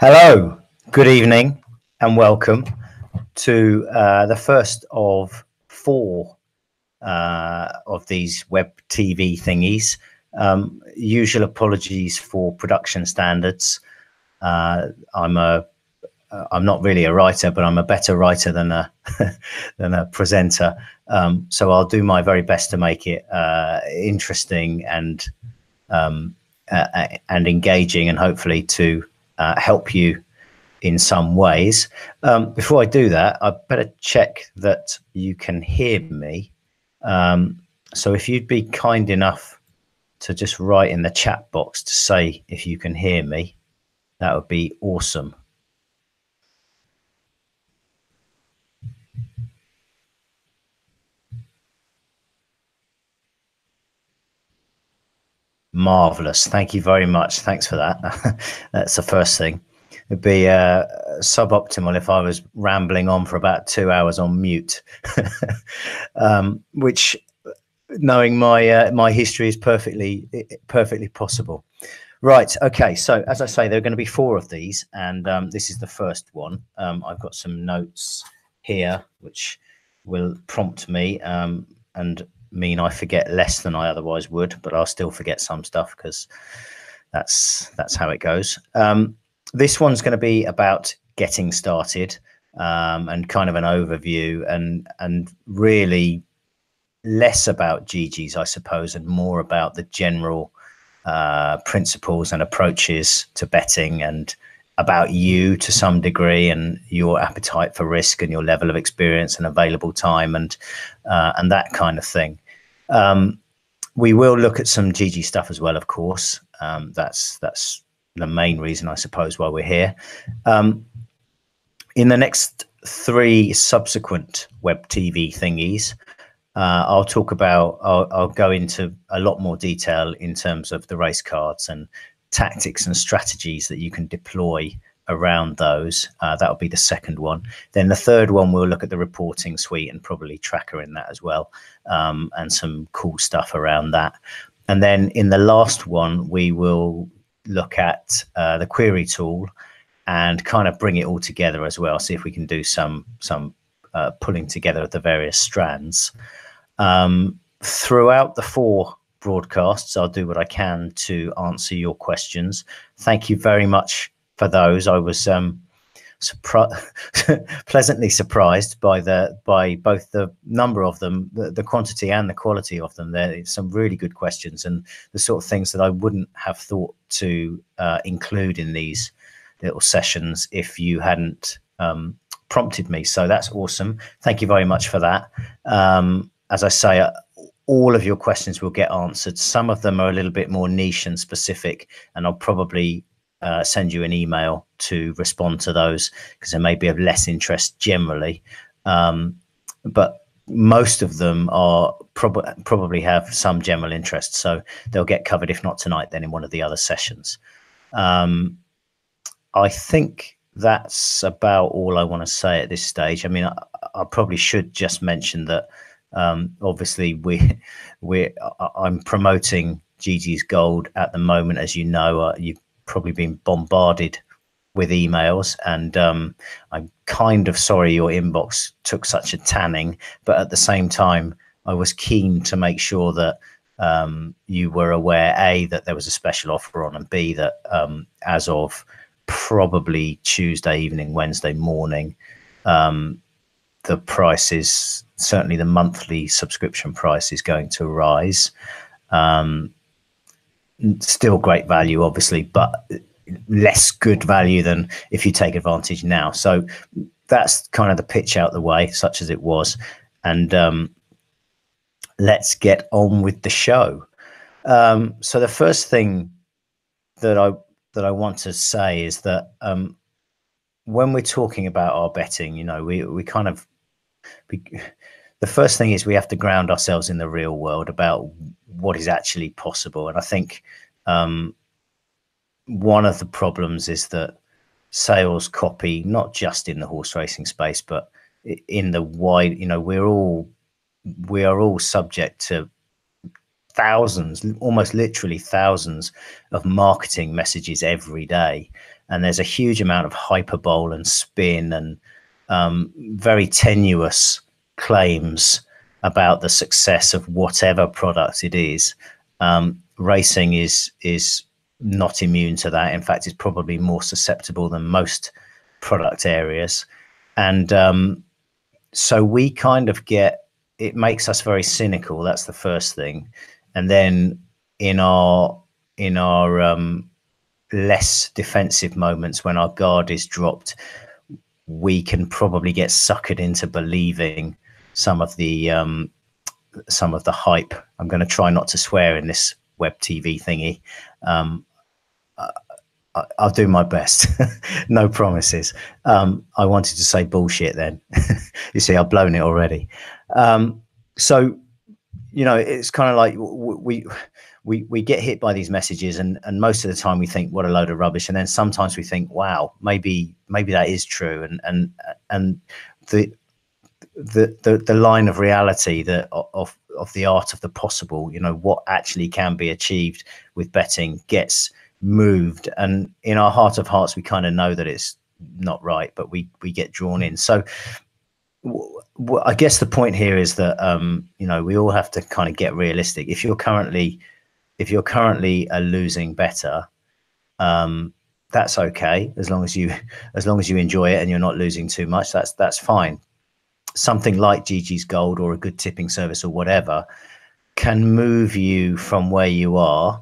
Hello, good evening, and welcome to the first of four of these web TV thingies. Usual apologies for production standards. I'm not really a writer, but I'm a better writer than a than a presenter. So I'll do my very best to make it interesting and engaging, and hopefully to help you in some ways. Before I do that, I better check that you can hear me. So if you'd be kind enough to just write in the chat box to say if you can hear me, that would be awesome. Marvelous. Thank you very much. Thanks for that. That's the first thing. It'd be suboptimal if I was rambling on for about 2 hours on mute, which, knowing my history, is perfectly possible. Right. Okay. So as I say, there are going to be four of these, and this is the first one. I've got some notes here which will prompt me and mean I forget less than I otherwise would, but I'll still forget some stuff because that's how it goes. This one's going to be about getting started and kind of an overview, and really less about Geegeez, I suppose, and more about the general principles and approaches to betting, and about you to some degree, and your appetite for risk, and your level of experience and available time, and that kind of thing. We will look at some Geegeez stuff as well, of course. That's the main reason, I suppose, why we're here. In the next three subsequent web TV thingies, I'll go into a lot more detail in terms of the race cards and tactics and strategies that you can deploy around those. That'll be the second one. Then the third one, we'll look at the reporting suite and probably tracker in that as well, and some cool stuff around that. And then in the last one, we will look at the query tool and kind of bring it all together as well. See if we can do some pulling together of the various strands. Throughout the four broadcasts, I'll do what I can to answer your questions. Thank you very much for those. I was pleasantly surprised by both the number of them, the quantity and the quality of them. There's some really good questions, and the sort of things that I wouldn't have thought to include in these little sessions if you hadn't prompted me. So that's awesome. Thank you very much for that. As I say, all of your questions will get answered. Some of them are a little bit more niche and specific, and I'll probably send you an email to respond to those because they may be of less interest generally. But most of them are probably have some general interest, so they'll get covered, if not tonight, then in one of the other sessions. I think that's about all I want to say at this stage. I mean, I probably should just mention that obviously I'm promoting Geegeez Gold at the moment. As you know, you've probably been bombarded with emails, and I'm kind of sorry your inbox took such a tanning, but at the same time I was keen to make sure that you were aware, A, that there was a special offer on, and B, that as of probably Tuesday evening, Wednesday morning, the price is, certainly the monthly subscription price, is going to rise. Still great value, obviously, but less good value than if you take advantage now. So that's kind of the pitch out the way, such as it was. And let's get on with the show. So the first thing that I want to say is that when we're talking about our betting, you know, we kind of, the first thing is we have to ground ourselves in the real world about what is actually possible. And I think one of the problems is that sales copy, not just in the horse racing space, but in the wide, you know, we are all subject thousands, almost literally thousands of marketing messages every day. And there's a huge amount of hyperbole and spin and very tenuous claims about the success of whatever product it is. Racing is not immune to that. In fact, it's probably more susceptible than most product areas. And so we kind of get, it makes us very cynical. That's the first thing. And then in our less defensive moments, when our guard is dropped, we can probably get suckered into believing some of the hype. I'm going to try not to swear in this web TV thingy. I'll do my best. No promises. I wanted to say bullshit then. You see, I've blown it already. So, you know, it's kind of like we get hit by these messages, and most of the time we think, what a load of rubbish. And then sometimes we think, wow, maybe that is true. And the line of reality that of the art of the possible, you know, what actually can be achieved with betting gets moved. And in our heart of hearts, we kind of know that it's not right, but we get drawn in. So I guess the point here is that, you know, we all have to kind of get realistic. If you're currently a losing bettor, that's okay. As long as you enjoy it and you're not losing too much, that's fine. Something like Geegeez Gold or a good tipping service or whatever can move you from where you are.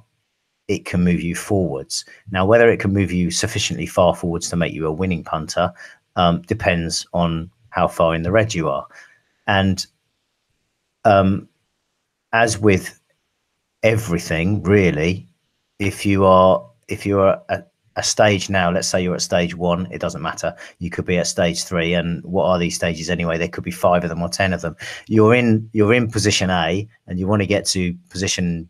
It can move you forwards. Now, whether it can move you sufficiently far forwards to make you a winning punter depends on how far in the red you are. And as with everything, really, if you're at a stage now, let's say you're at stage 1, it doesn't matter. You could be at stage 3, and what are these stages anyway? There could be 5 of them or 10 of them. You're in position A, and you want to get to position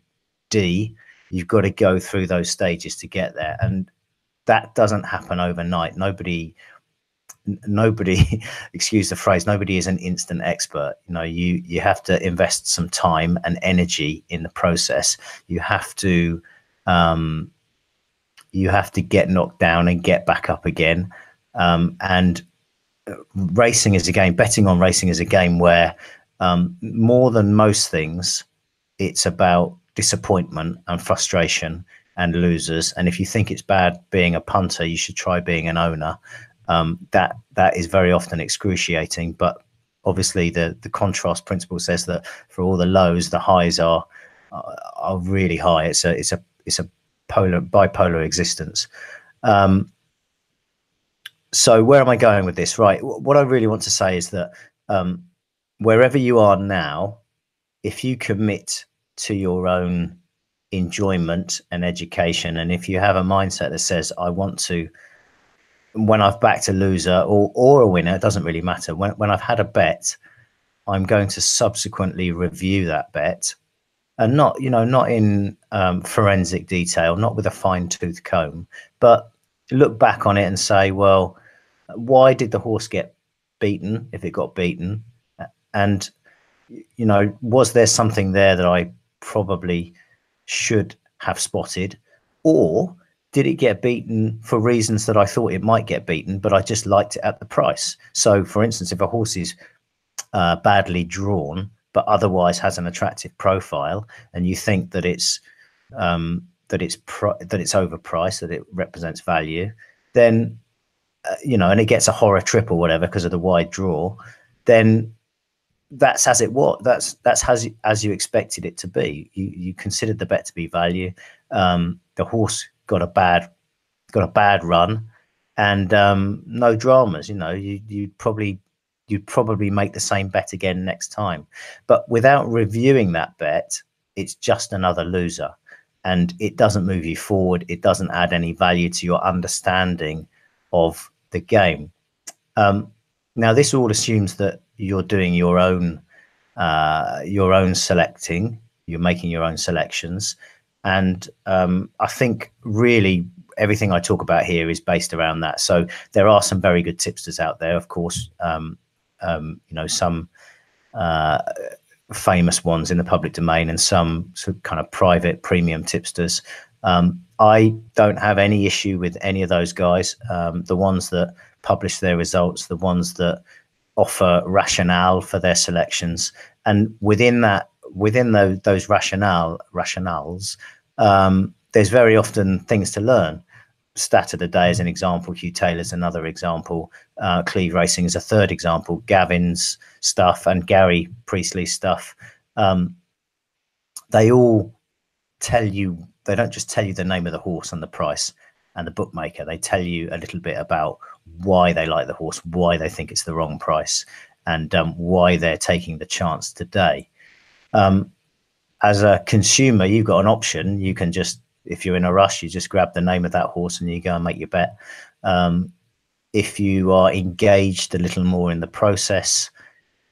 D. You've got to go through those stages to get there, and that doesn't happen overnight. Nobody excuse the phrase, nobody is an instant expert. You know, you have to invest some time and energy in the process. You have to get knocked down and get back up again. And racing is a game, betting on racing is a game where more than most things, it's about disappointment and frustration and losers. And if you think it's bad being a punter, you should try being an owner. That is very often excruciating, but obviously the contrast principle says that for all the lows, the highs are really high. It's a bipolar existence. So where am I going with this? Right. What I really want to say is that wherever you are now, if you commit to your own enjoyment and education, and if you have a mindset that says, I want to, when I've backed a loser or a winner, it doesn't really matter. When I've had a bet, I'm going to subsequently review that bet, and not in forensic detail, not with a fine-tooth comb, but look back on it and say, well, why did the horse get beaten if it got beaten? And, you know, was there something there that I probably should have spotted, or did it get beaten for reasons that I thought it might get beaten, but I just liked it at the price? So, for instance, if a horse is badly drawn, but otherwise has an attractive profile, and you think that it's overpriced, that it represents value, then you know, and it gets a horror trip or whatever because of the wide draw, then that's as it was. That's as you expected it to be. You considered the bet to be value. The horse got a bad run, and no dramas. You know, you'd probably make the same bet again next time. But without reviewing that bet, it's just another loser, and it doesn't move you forward. It doesn't add any value to your understanding of the game. Now, this all assumes that you're doing your own selecting. You're making your own selections, and I think really everything I talk about here is based around that. So there are some very good tipsters out there, of course. You know, some famous ones in the public domain and some sort of kind of private premium tipsters. I don't have any issue with any of those guys. The ones that publish their results, the ones that offer rationale for their selections, and within those rationales, there's very often things to learn. Stat of the day is an example, Hugh Taylor's another example, Cleve Racing is a third example, Gavin's stuff and Gary Priestley's stuff. They all tell you, they don't just tell you the name of the horse and the price and the bookmaker, they tell you a little bit about why they like the horse, why they think it's the wrong price, and why they're taking the chance today. As a consumer, you've got an option. You can just, if you're in a rush, you just grab the name of that horse and you go and make your bet. If you are engaged a little more in the process,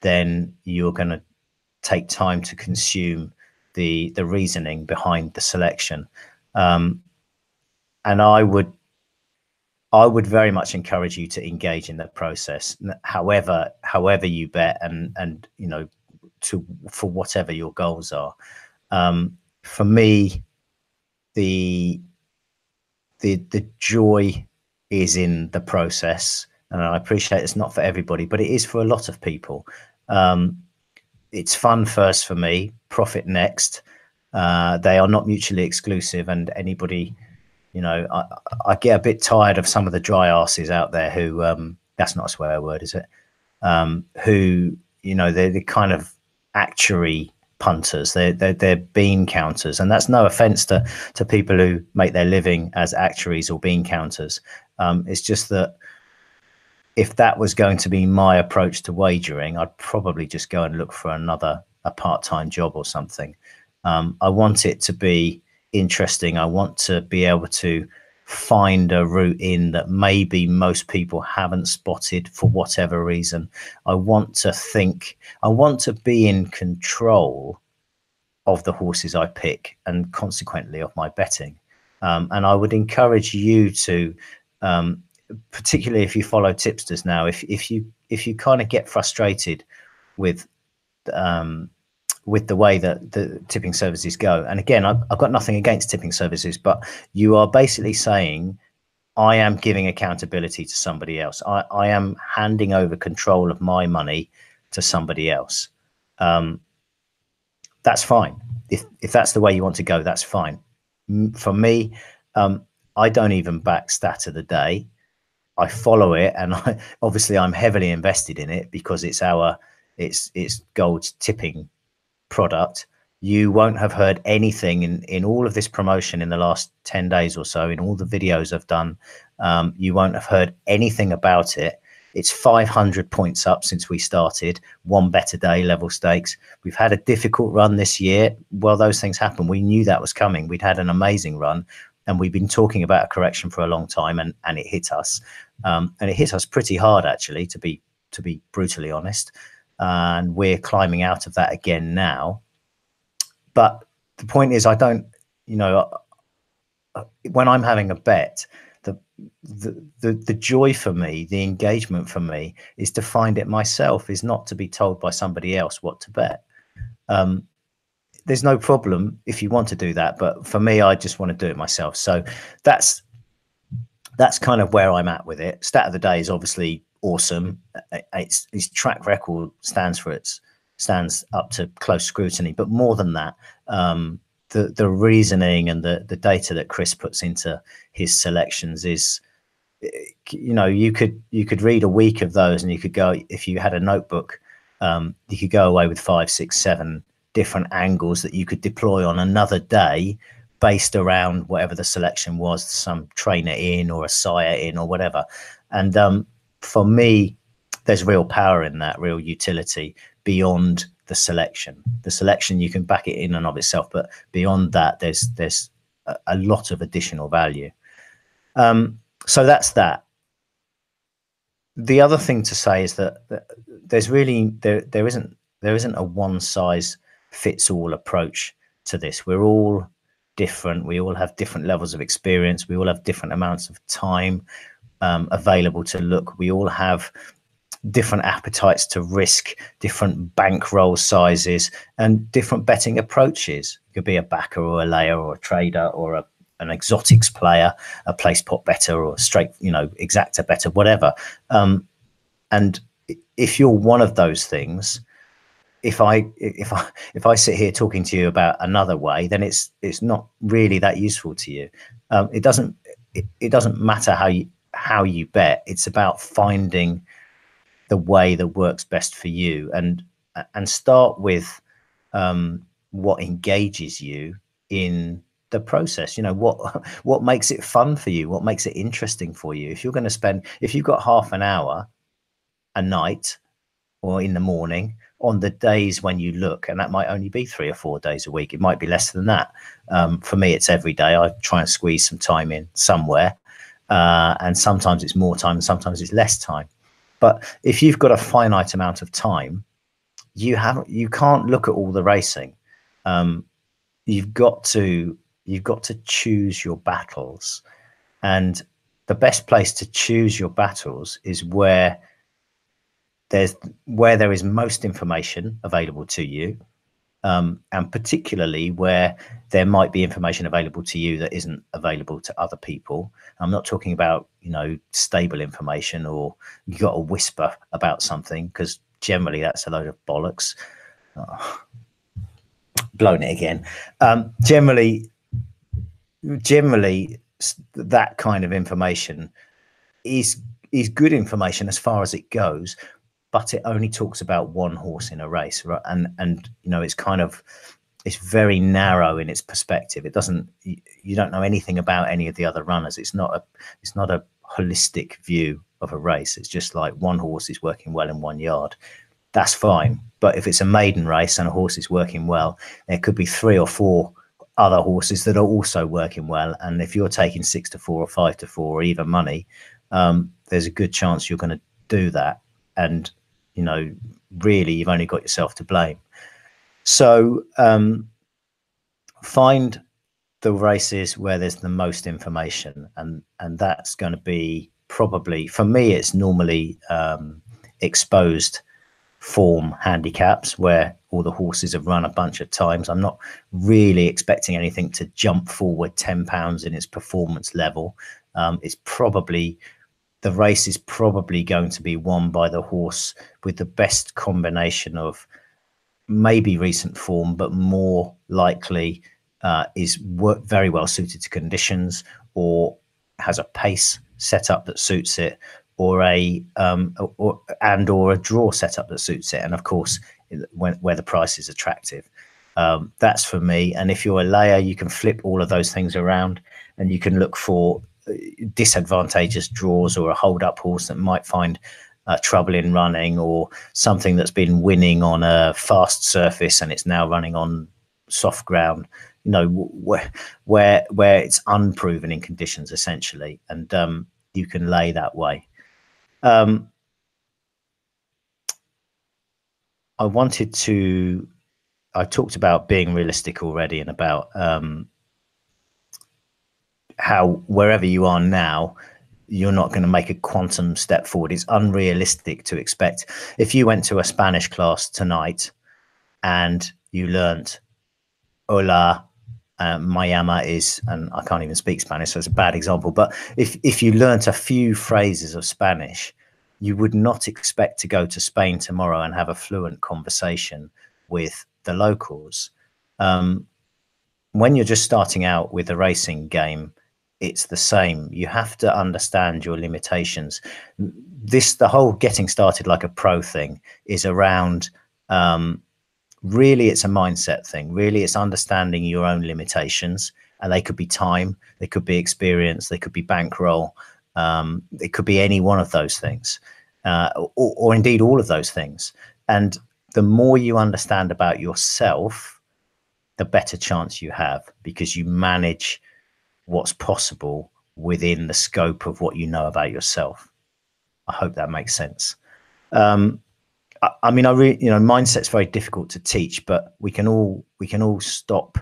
then you're going to take time to consume the reasoning behind the selection. And I would very much encourage you to engage in the process, however you bet, and you know, for whatever your goals are. For me, the joy is in the process, and I appreciate it's not for everybody, but it is for a lot of people. It's fun first for me, profit next. They are not mutually exclusive, and anybody, you know, I get a bit tired of some of the dry asses out there who, that's not a swear word, is it? Who, you know, they're the kind of actuary punters, they're bean counters, and that's no offense to people who make their living as actuaries or bean counters. It's just that if that was going to be my approach to wagering, I'd probably just go and look for a part-time job or something. I want it to be interesting. I want to be able to find a route in that maybe most people haven't spotted for whatever reason. I want to be in control of the horses I pick, and consequently of my betting. And I would encourage you to, particularly if you follow tipsters now, if you kind of get frustrated with the way that the tipping services go. And again, I've got nothing against tipping services, but you are basically saying, I am giving accountability to somebody else. I am handing over control of my money to somebody else. That's fine. If that's the way you want to go, that's fine. For me, I don't even back stat of the day. I follow it, and obviously I'm heavily invested in it because it's Gold's tipping product. You won't have heard anything in all of this promotion in the last 10 days or so, in all the videos I've done. You won't have heard anything about it. It's 500 points up since we started, one bet a day, level stakes. We've had a difficult run this year. Well, those things happen. We knew that was coming. We'd had an amazing run, and we've been talking about a correction for a long time, and it hit us. And it hit us pretty hard, actually, to be brutally honest. And we're climbing out of that again now. But the point is, I don't, you know, when I'm having a bet, the joy for me, the engagement for me, is to find it myself, is not to be told by somebody else what to bet. There's no problem if you want to do that, but for me, I just want to do it myself. So that's kind of where I'm at with it. Stat of the day is obviously awesome. His track record stands up to close scrutiny, but more than that, the reasoning and the data that Chris puts into his selections is, you know, you could read a week of those, and you could go, if you had a notebook, you could go away with 5, 6, 7 different angles that you could deploy on another day based around whatever the selection was, some trainer in or a sire in or whatever. And for me, there's real power in that, real utility beyond the selection. The selection, you can back it in and of itself, but beyond that, there's a lot of additional value. So that's that. The other thing to say is that there's really there isn't a one size fits all approach to this. We're all different. We all have different levels of experience. We all have different amounts of time available to look. We all have different appetites to risk, different bankroll sizes, and different betting approaches. You could be a backer or a layer or a trader or an exotics player, a place pot better or a straight, exacta better, whatever. And if you're one of those things, if I sit here talking to you about another way, then it's not really that useful to you. It doesn't matter how you bet. It's about finding the way that works best for you, and start with what engages you in the process. What makes it fun for you, what makes it interesting for you. If you've got half an hour a night or in the morning on the days when you look, and that might only be 3 or 4 days a week, it might be less than that. For me, it's every day. I try and squeeze some time in somewhere, and sometimes it's more time and sometimes it's less time. But if you've got a finite amount of time, you can't look at all the racing. You've got to choose your battles, and the best place to choose your battles is where there is most information available to you, and particularly where there might be information available to you that isn't available to other people. I'm not talking about stable information, or you got to whisper about something, because generally that's a load of bollocks. Oh, blown it again. Generally that kind of information is good information as far as it goes, but it only talks about one horse in a race, right? And it's very narrow in its perspective. It doesn't, you don't know anything about any of the other runners. It's not a holistic view of a race. It's just like one horse is working well in 1 yard. That's fine. But if it's a maiden race and a horse is working well, there could be 3 or 4 other horses that are also working well. And if you're taking 6 to 4 or 5 to 4 or even money, there's a good chance you're going to do that. And really, you've only got yourself to blame. So find the races where there's the most information, and that's going to be probably, for me, it's normally exposed form handicaps, where all the horses have run a bunch of times. I'm not really expecting anything to jump forward 10 pounds in its performance level. The race is probably going to be won by the horse with the best combination of maybe recent form, but more likely is very well suited to conditions, or has a pace setup that suits it, or a draw setup that suits it. And of course, where the price is attractive. That's for me. And if you're a layer, you can flip all of those things around, and you can look for disadvantageous draws, or a hold up horse that might find trouble in running, or something that's been winning on a fast surface and it's now running on soft ground, where it's unproven in conditions, essentially. And you can lay that way. I talked about being realistic already, and about how wherever you are now, you're not going to make a quantum step forward. It's unrealistic to expect. If you went to a Spanish class tonight and you learnt hola, my llama is, and I can't even speak Spanish, so it's a bad example, but if you learnt a few phrases of Spanish, you would not expect to go to Spain tomorrow and have a fluent conversation with the locals. When you're just starting out with a racing game, it's the same. You have to understand your limitations. The whole getting started like a pro thing is around, really, it's a mindset thing. Really, it's understanding your own limitations, and they could be time, they could be experience, they could be bankroll, it could be any one of those things, or indeed all of those things. And the more you understand about yourself, the better chance you have, because you manage what's possible within the scope of what you know about yourself. I hope that makes sense. I mean, mindset's very difficult to teach, but we can all stop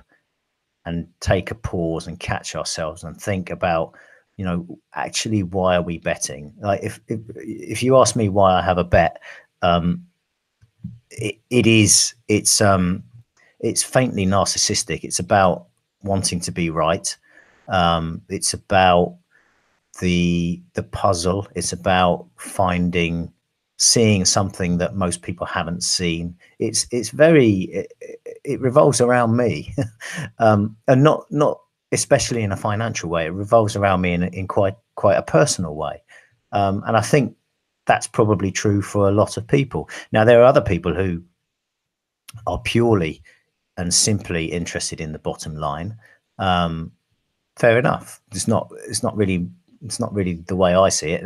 and take a pause and catch ourselves and think about you know, actually, why are we betting? Like, if you ask me why I have a bet, it's faintly narcissistic. It's about wanting to be right. It's about the puzzle. It's about seeing something that most people haven't seen. It revolves around me, and not especially in a financial way. It revolves around me in quite a personal way, and I think that's probably true for a lot of people. Now, there are other people who are purely and simply interested in the bottom line. Fair enough. It's not really the way I see it.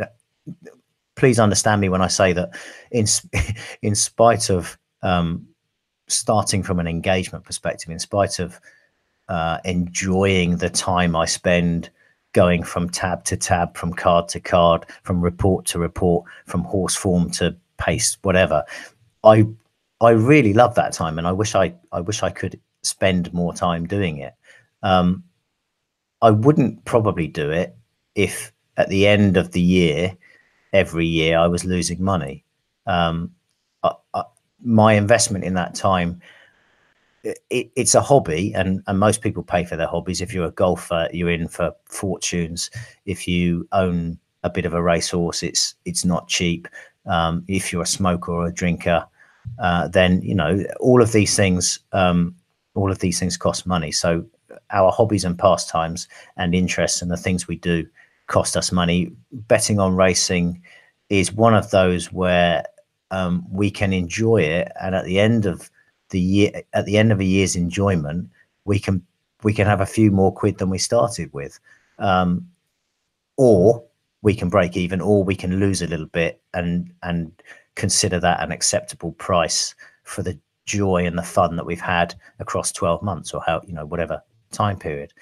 Please understand me when I say that in spite of starting from an engagement perspective, in spite of enjoying the time I spend going from tab to tab, from card to card, from report to report, from horse form to pace, whatever, I really love that time, and I wish I could spend more time doing it. I wouldn't probably do it if at the end of the year, every year, I was losing money. My investment in that time, it's a hobby, and most people pay for their hobbies. If you're a golfer, you're in for fortunes. If you own a bit of a racehorse, it's not cheap. If you're a smoker or a drinker, then you know all of these things cost money. So our hobbies and pastimes and interests and the things we do cost us money. Betting on racing is one of those where we can enjoy it, and at the end of the year, at the end of a year's enjoyment, we can have a few more quid than we started with, or we can break even, or we can lose a little bit and consider that an acceptable price for the joy and the fun that we've had across 12 months, or whatever time period.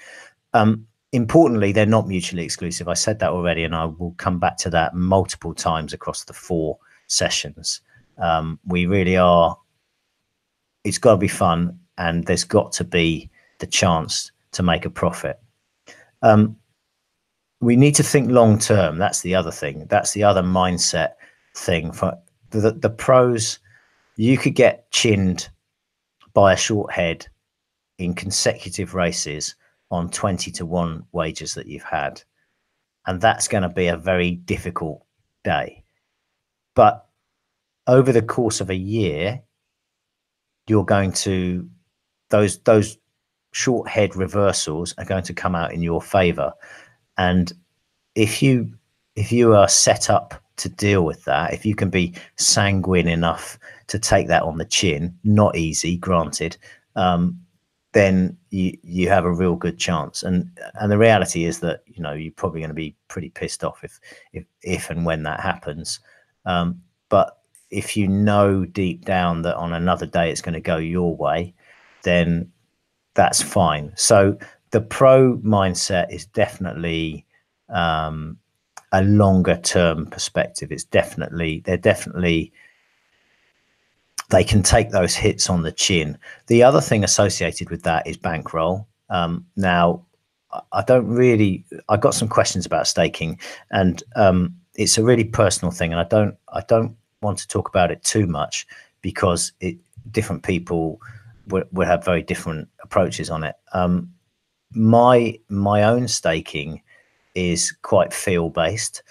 Importantly, they're not mutually exclusive. I said that already, and I will come back to that multiple times across the 4 sessions. We really are. It's got to be fun, and there's got to be the chance to make a profit. We need to think long term. That's the other thing. That's the other mindset thing. For the pros, you could get chinned by a short head in consecutive races on 20-1 wagers that you've had, and that's going to be a very difficult day. But over the course of a year, you're going to those short head reversals are going to come out in your favor. And if you are set up to deal with that, if you can be sanguine enough to take that on the chin, not easy, granted, then you have a real good chance. And the reality is that you're probably going to be pretty pissed off if and when that happens. But if you know deep down that on another day it's going to go your way, then that's fine. So the pro mindset is definitely a longer term perspective. They can take those hits on the chin. The other thing associated with that is bankroll. Now, I got some questions about staking, and it's a really personal thing, and I don't want to talk about it too much because different people will have very different approaches on it. My own staking is quite feel based.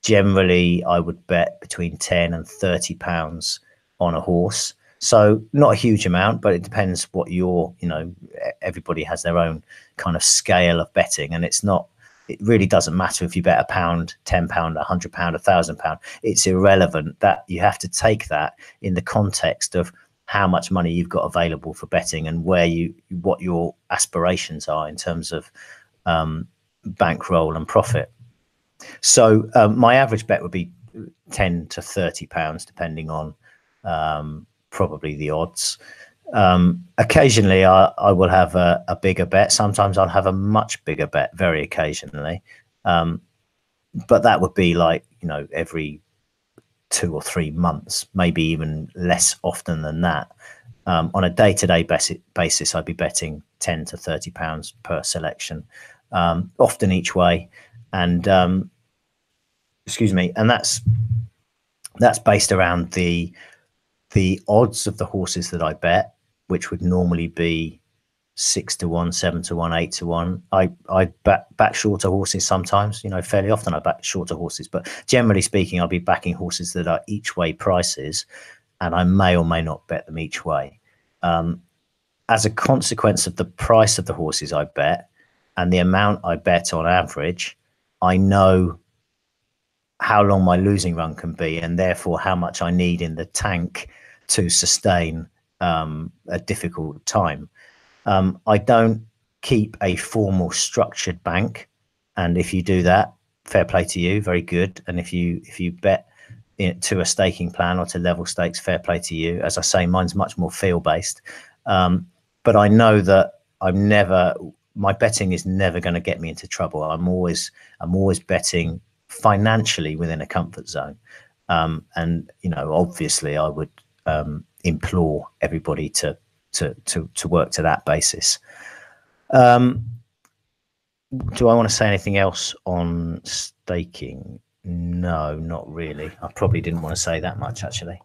Generally, I would bet between £10 and £30 on a horse. So not a huge amount, but it depends what everybody has their own kind of scale of betting, and it really doesn't matter if you bet £1, £10, £100, £1,000. It's irrelevant. That you have to take that in the context of how much money you've got available for betting and what your aspirations are in terms of bankroll and profit. So my average bet would be £10 to £30, depending on probably the odds. Occasionally I will have a bigger bet. Sometimes I'll have a much bigger bet, very occasionally. But that would be like, every 2 or 3 months, maybe even less often than that. On a day-to-day basis, I'd be betting £10 to £30 per selection. often each way, and excuse me, and that's based around the odds of the horses that I bet, which would normally be 6-1, 7-1, 8-1. I back shorter horses sometimes, fairly often I back shorter horses, but generally speaking, I'll be backing horses that are each way prices, and I may or may not bet them each way. As a consequence of the price of the horses I bet and the amount I bet on average, I know how long my losing run can be, and therefore how much I need in the tank to sustain a difficult time. I don't keep a formal structured bank, and if you do that, fair play to you, very good. And if you bet to a staking plan or to level stakes, fair play to you. As I say, mine's much more feel based, but I know that my betting is never going to get me into trouble. I'm always betting financially within a comfort zone, and obviously I would implore everybody to work to that basis. Do I want to say anything else on staking? No, not really. I probably didn't want to say that much, actually.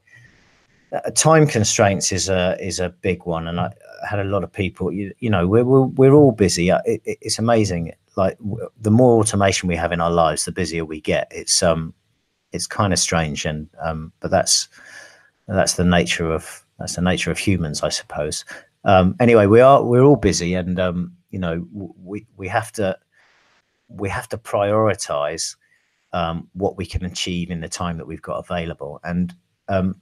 Time constraints is a big one, and I had a lot of people. We're all busy. It's amazing. Like, the more automation we have in our lives, the busier we get. It's kind of strange, and but that's the nature of humans, I suppose. Anyway, we're all busy, and we have to prioritize what we can achieve in the time that we've got available. And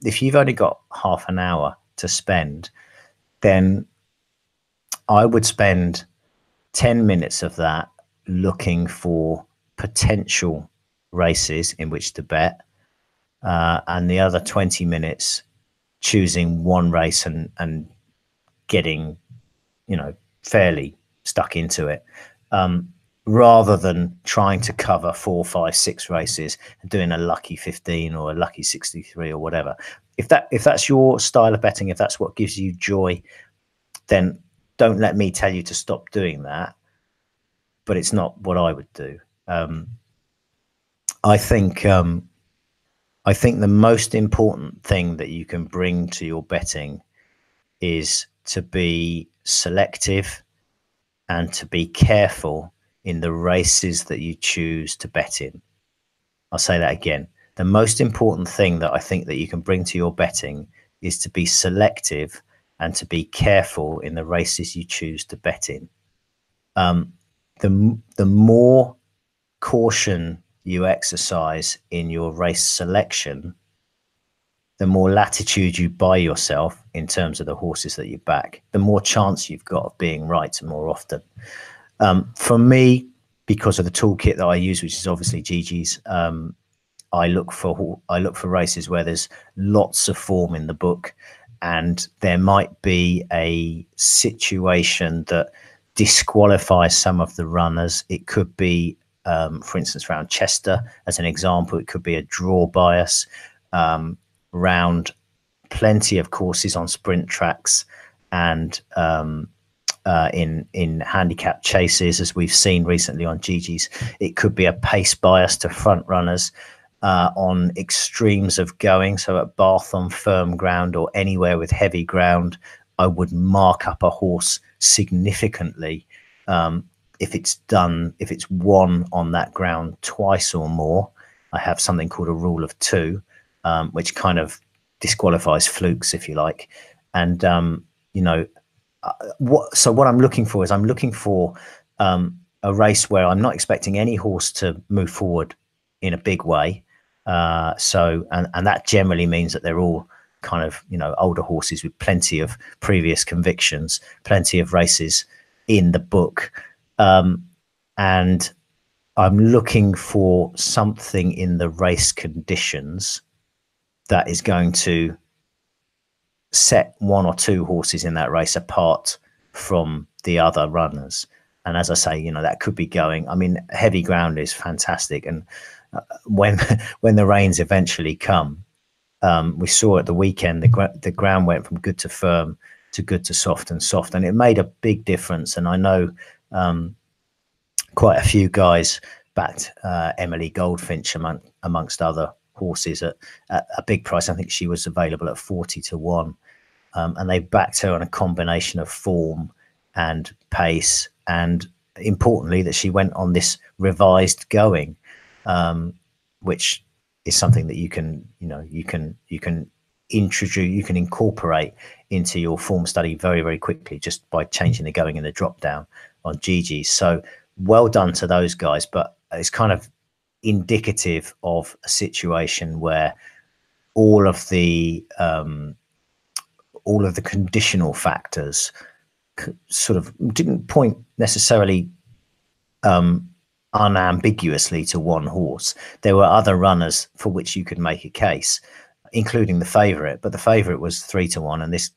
if you've only got half an hour to spend, then I would spend 10 minutes of that looking for potential races in which to bet, and the other 20 minutes choosing one race and getting, fairly stuck into it, rather than trying to cover 4, 5, 6 races and doing a lucky 15 or a lucky 63 or whatever. If that's your style of betting, if that's what gives you joy, then don't let me tell you to stop doing that. But it's not what I would do. I think the most important thing that you can bring to your betting is to be selective and to be careful in the races that you choose to bet in. I'll say that again. The most important thing that I think that you can bring to your betting is to be selective and to be careful in the races you choose to bet in. The more caution you exercise in your race selection, the more latitude you buy yourself in terms of the horses that you back, the more chance you've got of being right more often. For me, because of the toolkit that I use, which is obviously Geegeez, I look for races where there's lots of form in the book, and there might be a situation that disqualifies some of the runners. It could be, for instance, around Chester, as an example, it could be a draw bias, round plenty of courses on sprint tracks, and in handicap chases, as we've seen recently on Geegeez. It could be a pace bias to front runners on extremes of going. So at Bath on firm ground or anywhere with heavy ground, I would mark up a horse significantly if it's won on that ground twice or more. I have something called a rule of 2, which kind of disqualifies flukes, if you like. And what I'm looking for is a race where I'm not expecting any horse to move forward in a big way. And that generally means that they're all kind of, older horses with plenty of previous convictions, plenty of races in the book. And I'm looking for something in the race conditions that is going to set 1 or 2 horses in that race apart from the other runners. And as I say, that could be going. I mean, heavy ground is fantastic. And when the rains eventually come, we saw at the weekend, the ground went from good to firm to good to soft and soft. And it made a big difference. And I know quite a few guys backed Emily Goldfinch amongst other horses at a big price. I think she was available at 40-1, and they backed her on a combination of form and pace, and importantly that she went on this revised going, which is something that you can incorporate into your form study very, very quickly just by changing the going and the drop down on Geegeez. So well done to those guys, but it's kind of indicative of a situation where all of the conditional factors sort of didn't point necessarily unambiguously to one horse. There were other runners for which you could make a case, including the favourite, but the favourite was 3-1, and this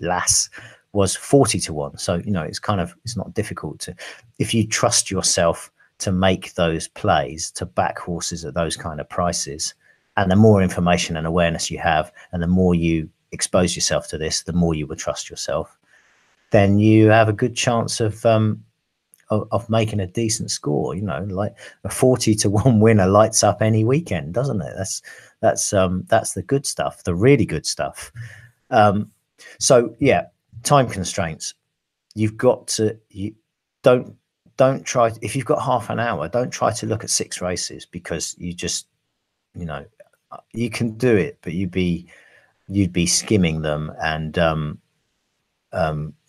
lass was 40-1. So it's not difficult to, if you trust yourself to make those plays, to back horses at those kind of prices, and the more information and awareness you have, and the more you expose yourself to this, the more you will trust yourself, then you have a good chance of making a decent score. Like a 40-1 winner lights up any weekend, doesn't it? That's the good stuff, the really good stuff. So yeah, time constraints. You've got to, don't try, if you've got half an hour, don't try to look at 6 races, because you just, you can do it, but you'd be skimming them, and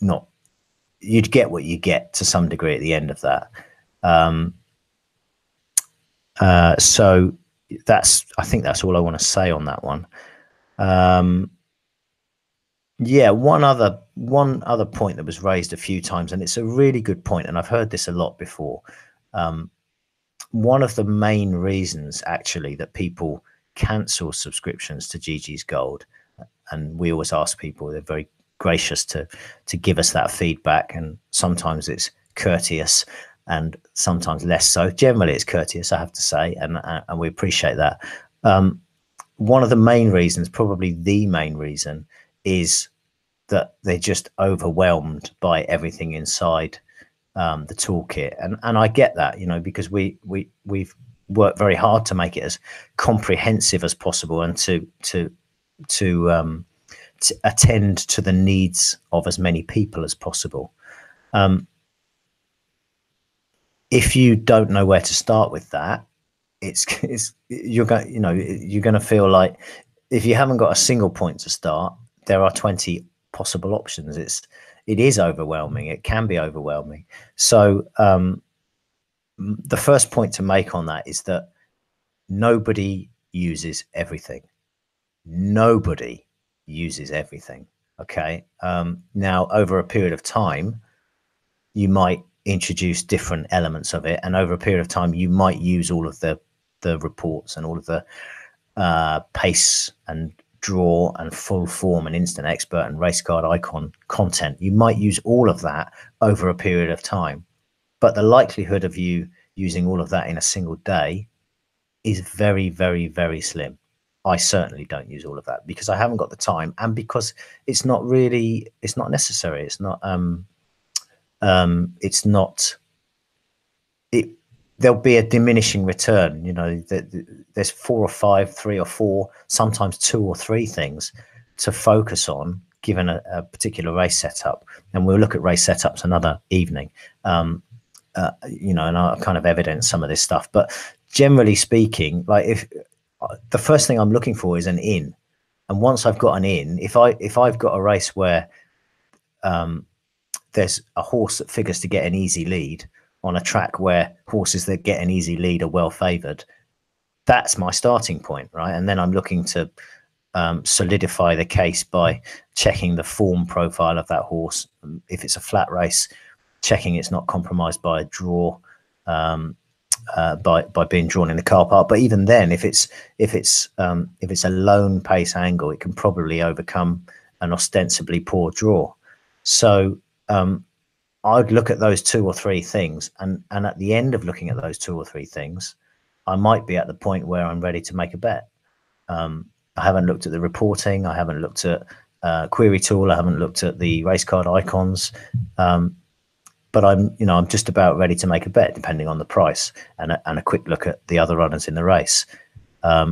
not, you'd get what you get to some degree at the end of that. So I think that's all I want to say on that one. Yeah, one other point that was raised a few times, and it's a really good point, and I've heard this a lot before. One of the main reasons actually that people cancel subscriptions to Geegeez Gold, and we always ask people, they're very gracious to give us that feedback, and sometimes it's courteous and sometimes less so. Generally it's courteous, I have to say, and we appreciate that. One of the main reasons, probably the main reason, is that they're just overwhelmed by everything inside the toolkit, and I get that, because we've worked very hard to make it as comprehensive as possible, and to attend to the needs of as many people as possible. If you don't know where to start with that, you're going to feel like, if you haven't got a single point to start, there are 20 possible options. It is overwhelming. It can be overwhelming. So the first point to make on that is that nobody uses everything. Nobody uses everything. Okay. Now, over a period of time, you might introduce different elements of it, and over a period of time, you might use all of the reports and all of the pace and draw and full form and instant expert and race card icon content. You might use all of that over a period of time, but the likelihood of you using all of that in a single day is very, very, very slim. I certainly don't use all of that because I haven't got the time, and because it's not necessary. It's not, there'll be a diminishing return. There's 4 or 5, 3 or 4, sometimes 2 or 3 things to focus on given a particular race setup. And we'll look at race setups another evening, and I'll kind of evidence some of this stuff. But generally speaking, like, if the first thing I'm looking for is an in, and once I've got an in, if I've got a race where there's a horse that figures to get an easy lead on a track where horses that get an easy lead are well favored, that's my starting point, right? And then I'm looking to solidify the case by checking the form profile of that horse. If it's a flat race, checking it's not compromised by a draw, by being drawn in the car park. But even then, if it's a lone pace angle, it can probably overcome an ostensibly poor draw. So I'd look at those 2 or 3 things, and at the end of looking at those 2 or 3 things, I might be at the point where I'm ready to make a bet. I haven't looked at the reporting. I haven't looked at Query Tool. I haven't looked at the race card icons. but I'm just about ready to make a bet depending on the price and a quick look at the other runners in the race.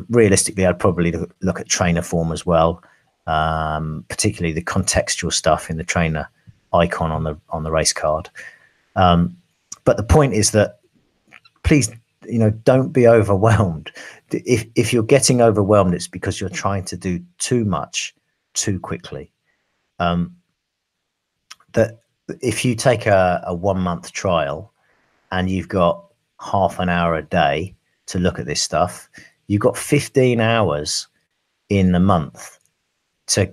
Realistically, I'd probably look at trainer form as well, particularly the contextual stuff in the trainer icon on the race card. But the point is that please, don't be overwhelmed. If you're getting overwhelmed, it's because you're trying to do too much too quickly. That if you take a 1 month trial and you've got half an hour a day to look at this stuff, you've got 15 hours in the month to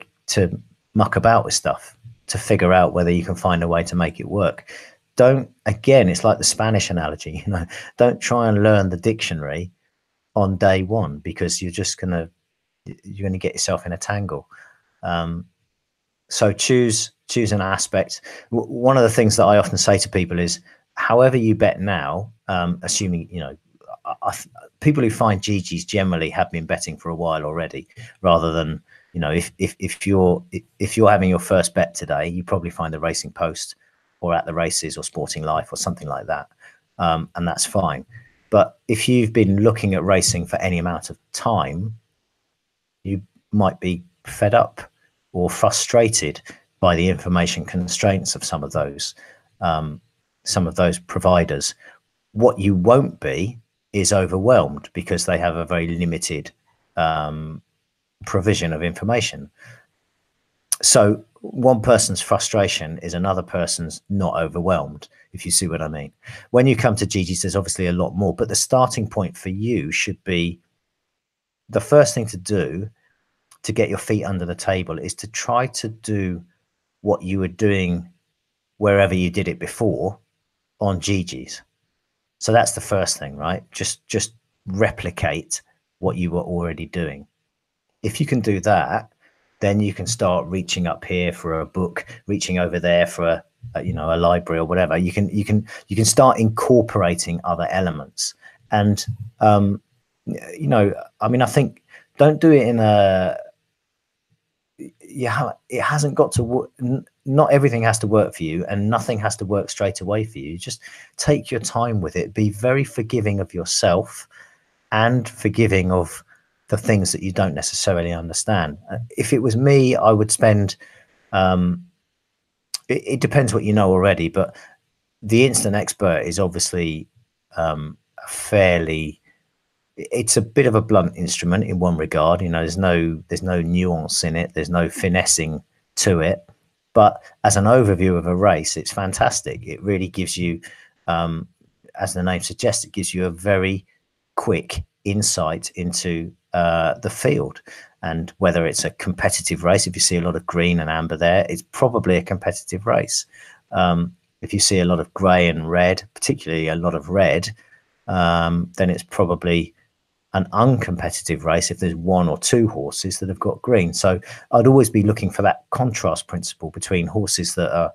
muck about with stuff, to figure out whether you can find a way to make it work. Again, it's like the Spanish analogy, don't try and learn the dictionary on day one, because you're going to get yourself in a tangle. So choose an aspect. One of the things that I often say to people is, however you bet now, assuming, people who find Geegeez generally have been betting for a while already, rather than, if you're having your first bet today, you probably find the Racing Post or At the Races or Sporting Life or something like that. And that's fine. But if you've been looking at racing for any amount of time, you might be fed up or frustrated by the information constraints of some of those providers. What you won't be is overwhelmed, because they have a very limited provision of information. So one person's frustration is another person's not overwhelmed, if you see what I mean. When you come to Geegeez, there's obviously a lot more, but the starting point for you should be, the first thing to do to get your feet under the table is to try to do what you were doing wherever you did it before on Geegeez. So that's the first thing, right? Just replicate what you were already doing. If you can do that, then you can start reaching up here for a book, reaching over there for a library or whatever. You can start incorporating other elements. And I think, don't do it in a, it hasn't got to work. Not everything has to work for you, and nothing has to work straight away for you. Just take your time with it. Be very forgiving of yourself and forgiving of the things that you don't necessarily understand. If it was me, I would spend, it depends what you know already, but the instant expert is obviously it's a bit of a blunt instrument in one regard. There's no nuance in it. There's no finessing to it. But as an overview of a race, it's fantastic. It really gives you, as the name suggests, it gives you a very quick insight into the field, and whether it's a competitive race. If you see a lot of green and amber there, it's probably a competitive race. If you see a lot of grey and red, particularly a lot of red, then it's probably an uncompetitive race if there's one or two horses that have got green. So I'd always be looking for that contrast principle between horses that are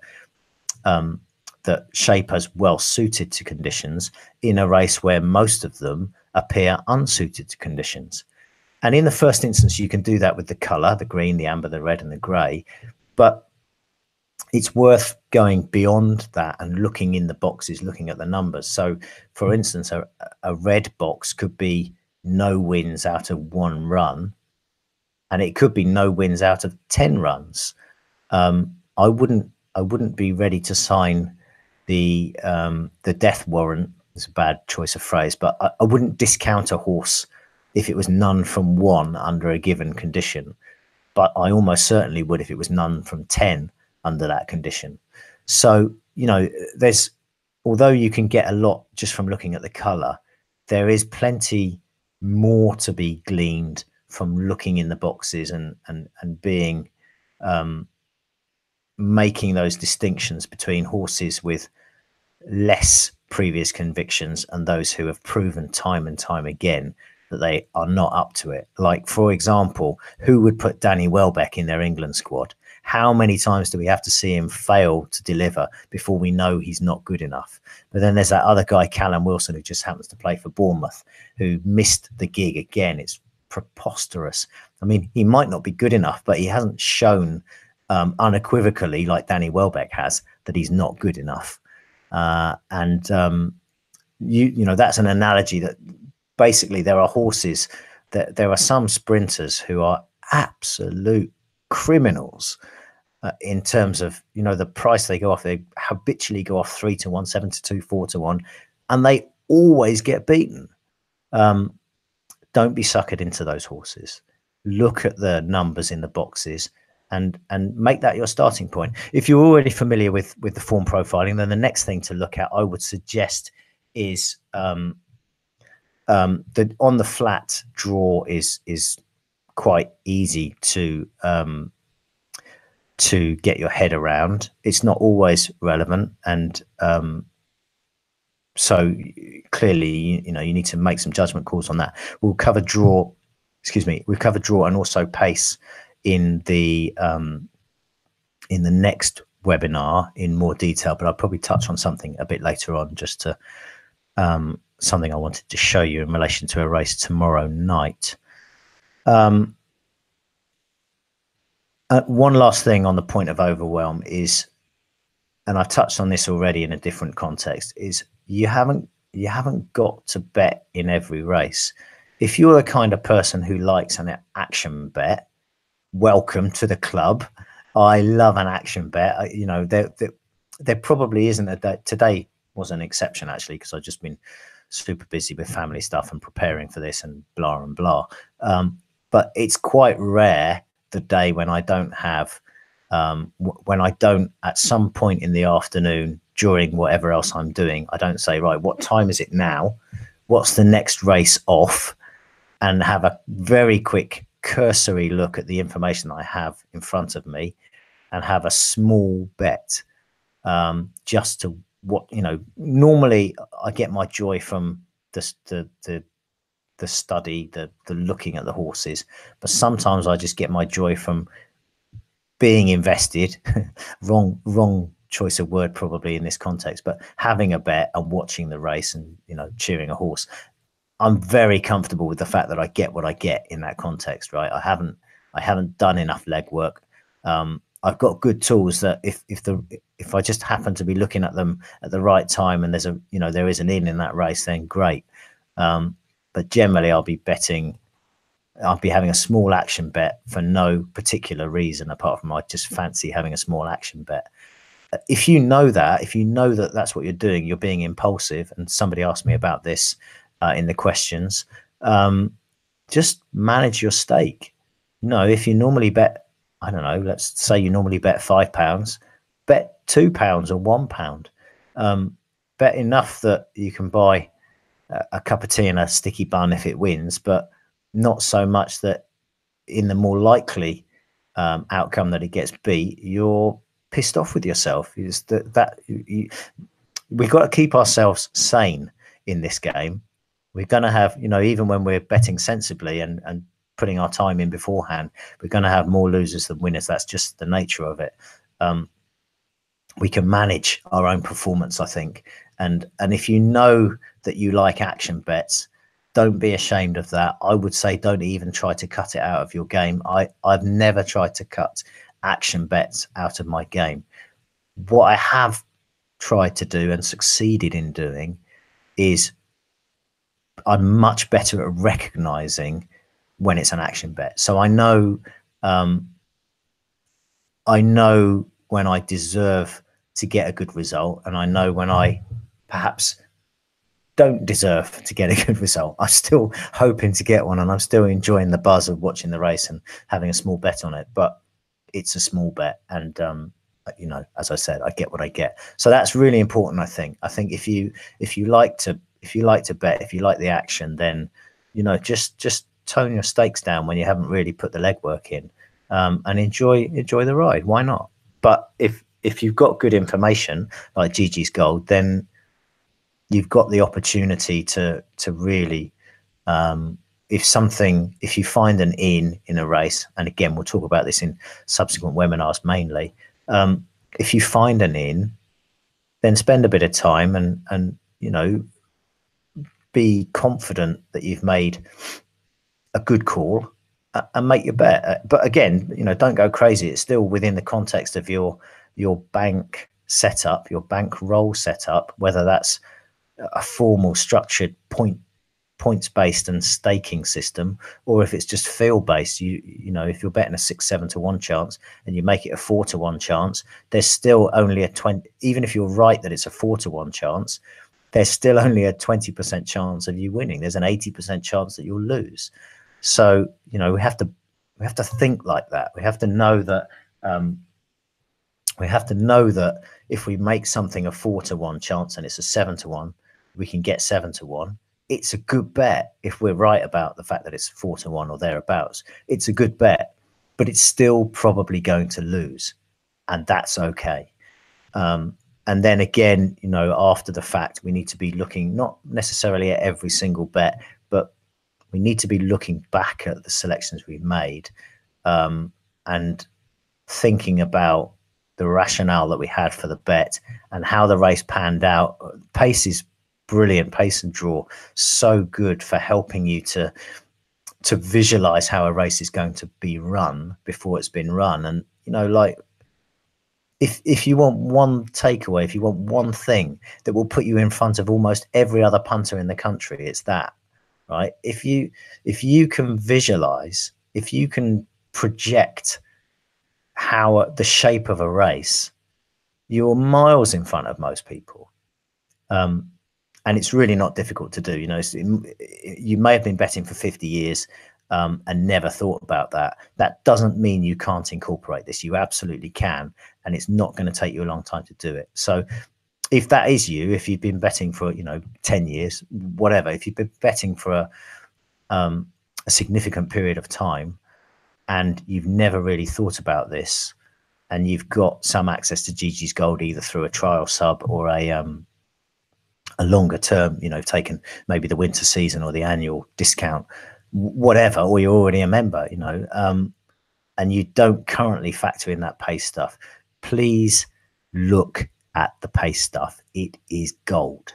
that shape as well suited to conditions in a race where most of them appear unsuited to conditions. And in the first instance, you can do that with the colour, the green, the amber, the red and the grey. But it's worth going beyond that and looking in the boxes, looking at the numbers. So, for instance, a red box could be no wins out of 1 run, and it could be no wins out of 10 runs. I wouldn't be ready to sign the death warrant. It's a bad choice of phrase, but I wouldn't discount a horse if it was none from 1 under a given condition. But I almost certainly would if it was none from 10 under that condition. So, although you can get a lot just from looking at the colour, there is plenty more to be gleaned from looking in the boxes and being making those distinctions between horses with less previous convictions and those who have proven time and time again that they are not up to it. Like, for example, who would put Danny Welbeck in their England squad? How many times do we have to see him fail to deliver before we know he's not good enough? But then there's that other guy, Callum Wilson, who just happens to play for Bournemouth, who missed the gig again. It's preposterous. I mean, he might not be good enough, but he hasn't shown unequivocally, like Danny Welbeck has, that he's not good enough. And you know, that's an analogy that basically there are horses that there are some sprinters who are absolute criminals in terms of, you know, the price they go off. They habitually go off 3-1, 7-2, 4-1, and they always get beaten. Don't be suckered into those horses. Look at the numbers in the boxes and make that your starting point. If you're already familiar with the form profiling, then the next thing to look at, I would suggest, is the on the flat draw is quite easy to get your head around. It's not always relevant, and so clearly, you know, you need to make some judgment calls on that. We'll cover draw, excuse me, we've covered draw and also pace in the next webinar in more detail, but I'll probably touch on something a bit later on, just to something I wanted to show you in relation to a race tomorrow night. One last thing on the point of overwhelm is, and I've touched on this already in a different context, is you haven't got to bet in every race. If you're the kind of person who likes an action bet, welcome to the club. I love an action bet. You know, there probably isn't a day. Today was an exception, actually, because I've just been super busy with family stuff and preparing for this and blah and blah. But it's quite rare the day when I don't have, when I don't at some point in the afternoon during whatever else I'm doing, I don't say, right, what time is it now? What's the next race off? And have a very quick cursory look at the information that I have in front of me and have a small bet, just to what, you know, normally I get my joy from the study, the looking at the horses, but sometimes I just get my joy from being invested. wrong choice of word probably in this context, but having a bet and watching the race and, you know, cheering a horse. I'm very comfortable with the fact that I get what I get in that context, right? I haven't done enough legwork. I've got good tools that if I just happen to be looking at them at the right time and there's a, you know, there is an in that race, then great. But generally I'll be having a small action bet for no particular reason apart from I just fancy having a small action bet. If you know that that's what you're doing, you're being impulsive, and somebody asked me about this in the questions, just manage your stake. You know, if you normally bet, I don't know, let's say you normally bet £5, bet £2 or £1. Bet enough that you can buy a cup of tea and a sticky bun if it wins, but not so much that in the more likely outcome that it gets beat, you're pissed off with yourself. Is that we've got to keep ourselves sane in this game. We're going to have, you know, even when we're betting sensibly and putting our time in beforehand, we're going to have more losers than winners. That's just the nature of it. We can manage our own performance, I think. And if you know that you like action bets, don't be ashamed of that. I would say don't even try to cut it out of your game. I've never tried to cut action bets out of my game. What I have tried to do and succeeded in doing is I'm much better at recognizing when it's an action bet. So I know when I deserve to get a good result, and I know when I perhaps don't deserve to get a good result. I'm still hoping to get one, and I'm still enjoying the buzz of watching the race and having a small bet on it, but it's a small bet. And you know, as I said, I get what I get. So that's really important. I think if you like to bet, if you like the action, then, you know, just tone your stakes down when you haven't really put the legwork in, and enjoy the ride. Why not? But if you've got good information like Geegeez Gold, then you've got the opportunity to really, if you find an in a race, and again, we'll talk about this in subsequent webinars mainly, if you find an in, then spend a bit of time and, you know, be confident that you've made a good call and make your bet. But again, you know, don't go crazy. It's still within the context of your bank setup, your bankroll setup, whether that's a formal structured points based and staking system, or if it's just feel based, you know, if you're betting a 6-7 to 1 chance and you make it a 4 to 1 chance, there's still only a 20, even if you're right that it's a 4 to 1 chance, there's still only a 20% chance of you winning. There's an 80% chance that you'll lose. So, you know, we have to think like that. We have to know that if we make something a 4 to 1 chance and it's a 7 to 1, we can get 7 to 1. It's a good bet if we're right about the fact that it's 4 to 1 or thereabouts. It's a good bet, but it's still probably going to lose, and that's okay. And then again, you know, after the fact, we need to be looking not necessarily at every single bet, but we need to be looking back at the selections we've made, and thinking about the rationale that we had for the bet and how the race panned out. Pace is brilliant. Pace and draw, so good for helping you to visualize how a race is going to be run before it's been run. And, you know, like, if you want one takeaway, if you want one thing that will put you in front of almost every other punter in the country, it's that, right? If you can visualize, if you can project how the shape of a race, you're miles in front of most people. And it's really not difficult to do. You know, you may have been betting for 50 years and never thought about that. That doesn't mean you can't incorporate this. You absolutely can, and it's not going to take you a long time to do it. So if that is you, if you've been betting for, you know, 10 years, whatever, if you've been betting for a significant period of time and you've never really thought about this, and you've got some access to Geegeez Gold either through a trial sub or a longer term, you know, taken maybe the winter season or the annual discount, whatever, or you're already a member, you know, and you don't currently factor in that pace stuff, please look at the pace stuff. It is gold,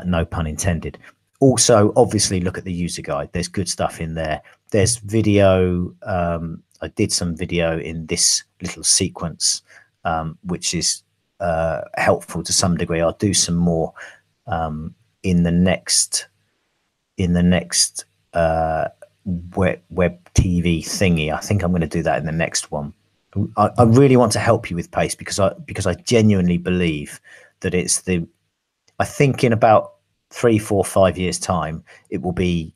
no pun intended. Also, obviously, look at the user guide. There's good stuff in there. There's video. I did some video in this little sequence, which is helpful to some degree. I'll do some more in the next web TV thingy. I think I'm going to do that in the next one. I really want to help you with pace because I genuinely believe that it's I think in about 3, 4, 5 years time, it will be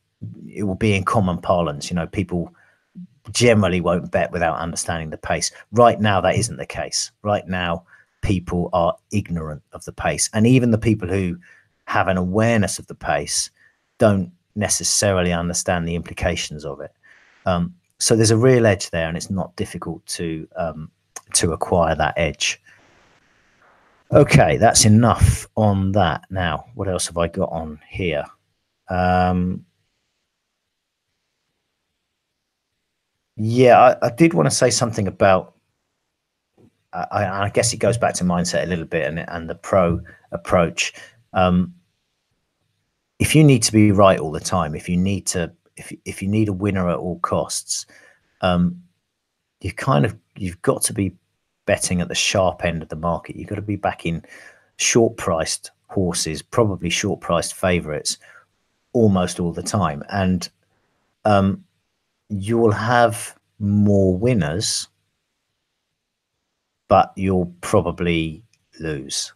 in common parlance. You know, people generally won't bet without understanding the pace. Right now, that isn't the case. Right now, people are ignorant of the pace, and even the people who have an awareness of the pace don't necessarily understand the implications of it. So there's a real edge there, and it's not difficult to acquire that edge. Okay, that's enough on that. Now, what else have I got on here? Yeah, I did want to say something about, I guess it goes back to mindset a little bit and the pro approach. If you need to be right all the time, if you need a winner at all costs, you've got to be betting at the sharp end of the market. You've got to be backing short priced horses, probably short priced favorites almost all the time. And you'll have more winners, but you'll probably lose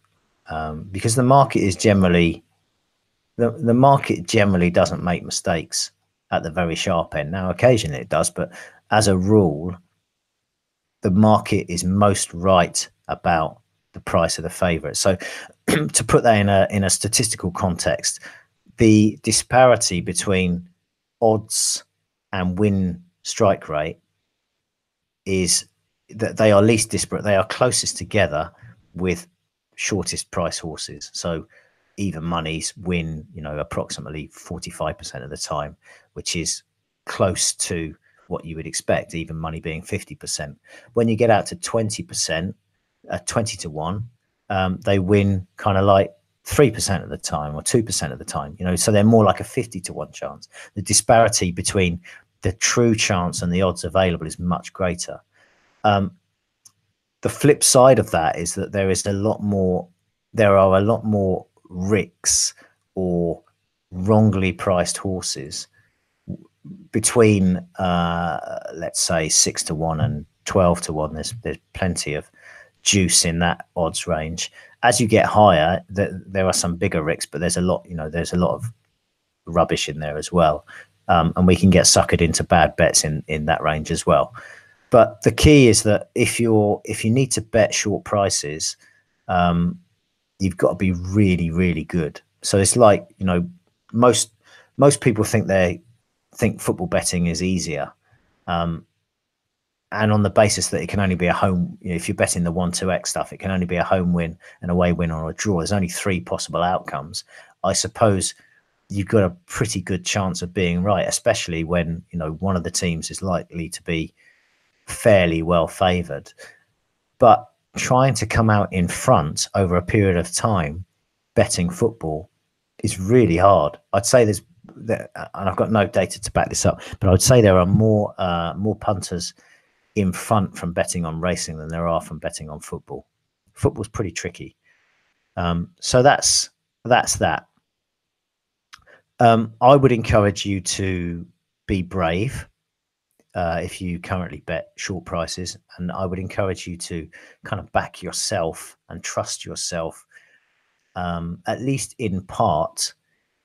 because the market is generally, the market generally doesn't make mistakes at the very sharp end. Now, occasionally it does, but as a rule, the market is most right about the price of the favorite. So to put that in a statistical context, the disparity between odds and win strike rate is that they are least disparate. They are closest together with shortest price horses. So even monies win, you know, approximately 45% of the time, which is close to what you would expect, even money being 50%. When you get out to 20%, 20 to 1, they win kind of like 3% of the time or 2% of the time, you know, so they're more like a 50 to 1 chance. The disparity between the true chance and the odds available is much greater. The flip side of that is that there are a lot more ricks or wrongly priced horses between let's say 6 to 1 and 12 to 1. There's plenty of juice in that odds range. As you get higher, there are some bigger ricks, but there's a lot, there's a lot of rubbish in there as well, and we can get suckered into bad bets in that range as well. But the key is that if you need to bet short prices, you've got to be really, really good. So it's like, most people think football betting is easier, and on the basis that it can only be a home. If you're betting the 1-2x stuff, it can only be a home win, an away win, or a draw. There's only 3 possible outcomes. I suppose you've got a pretty good chance of being right, especially when one of the teams is likely to be fairly well favoured. But trying to come out in front over a period of time betting football is really hard. I'd say and I've got no data to back this up, but I would say there are more punters in front from betting on racing than there are from betting on football. Football's pretty tricky. So that's that. I would encourage you to be brave if you currently bet short prices, and I would encourage you to kind of back yourself and trust yourself, at least in part,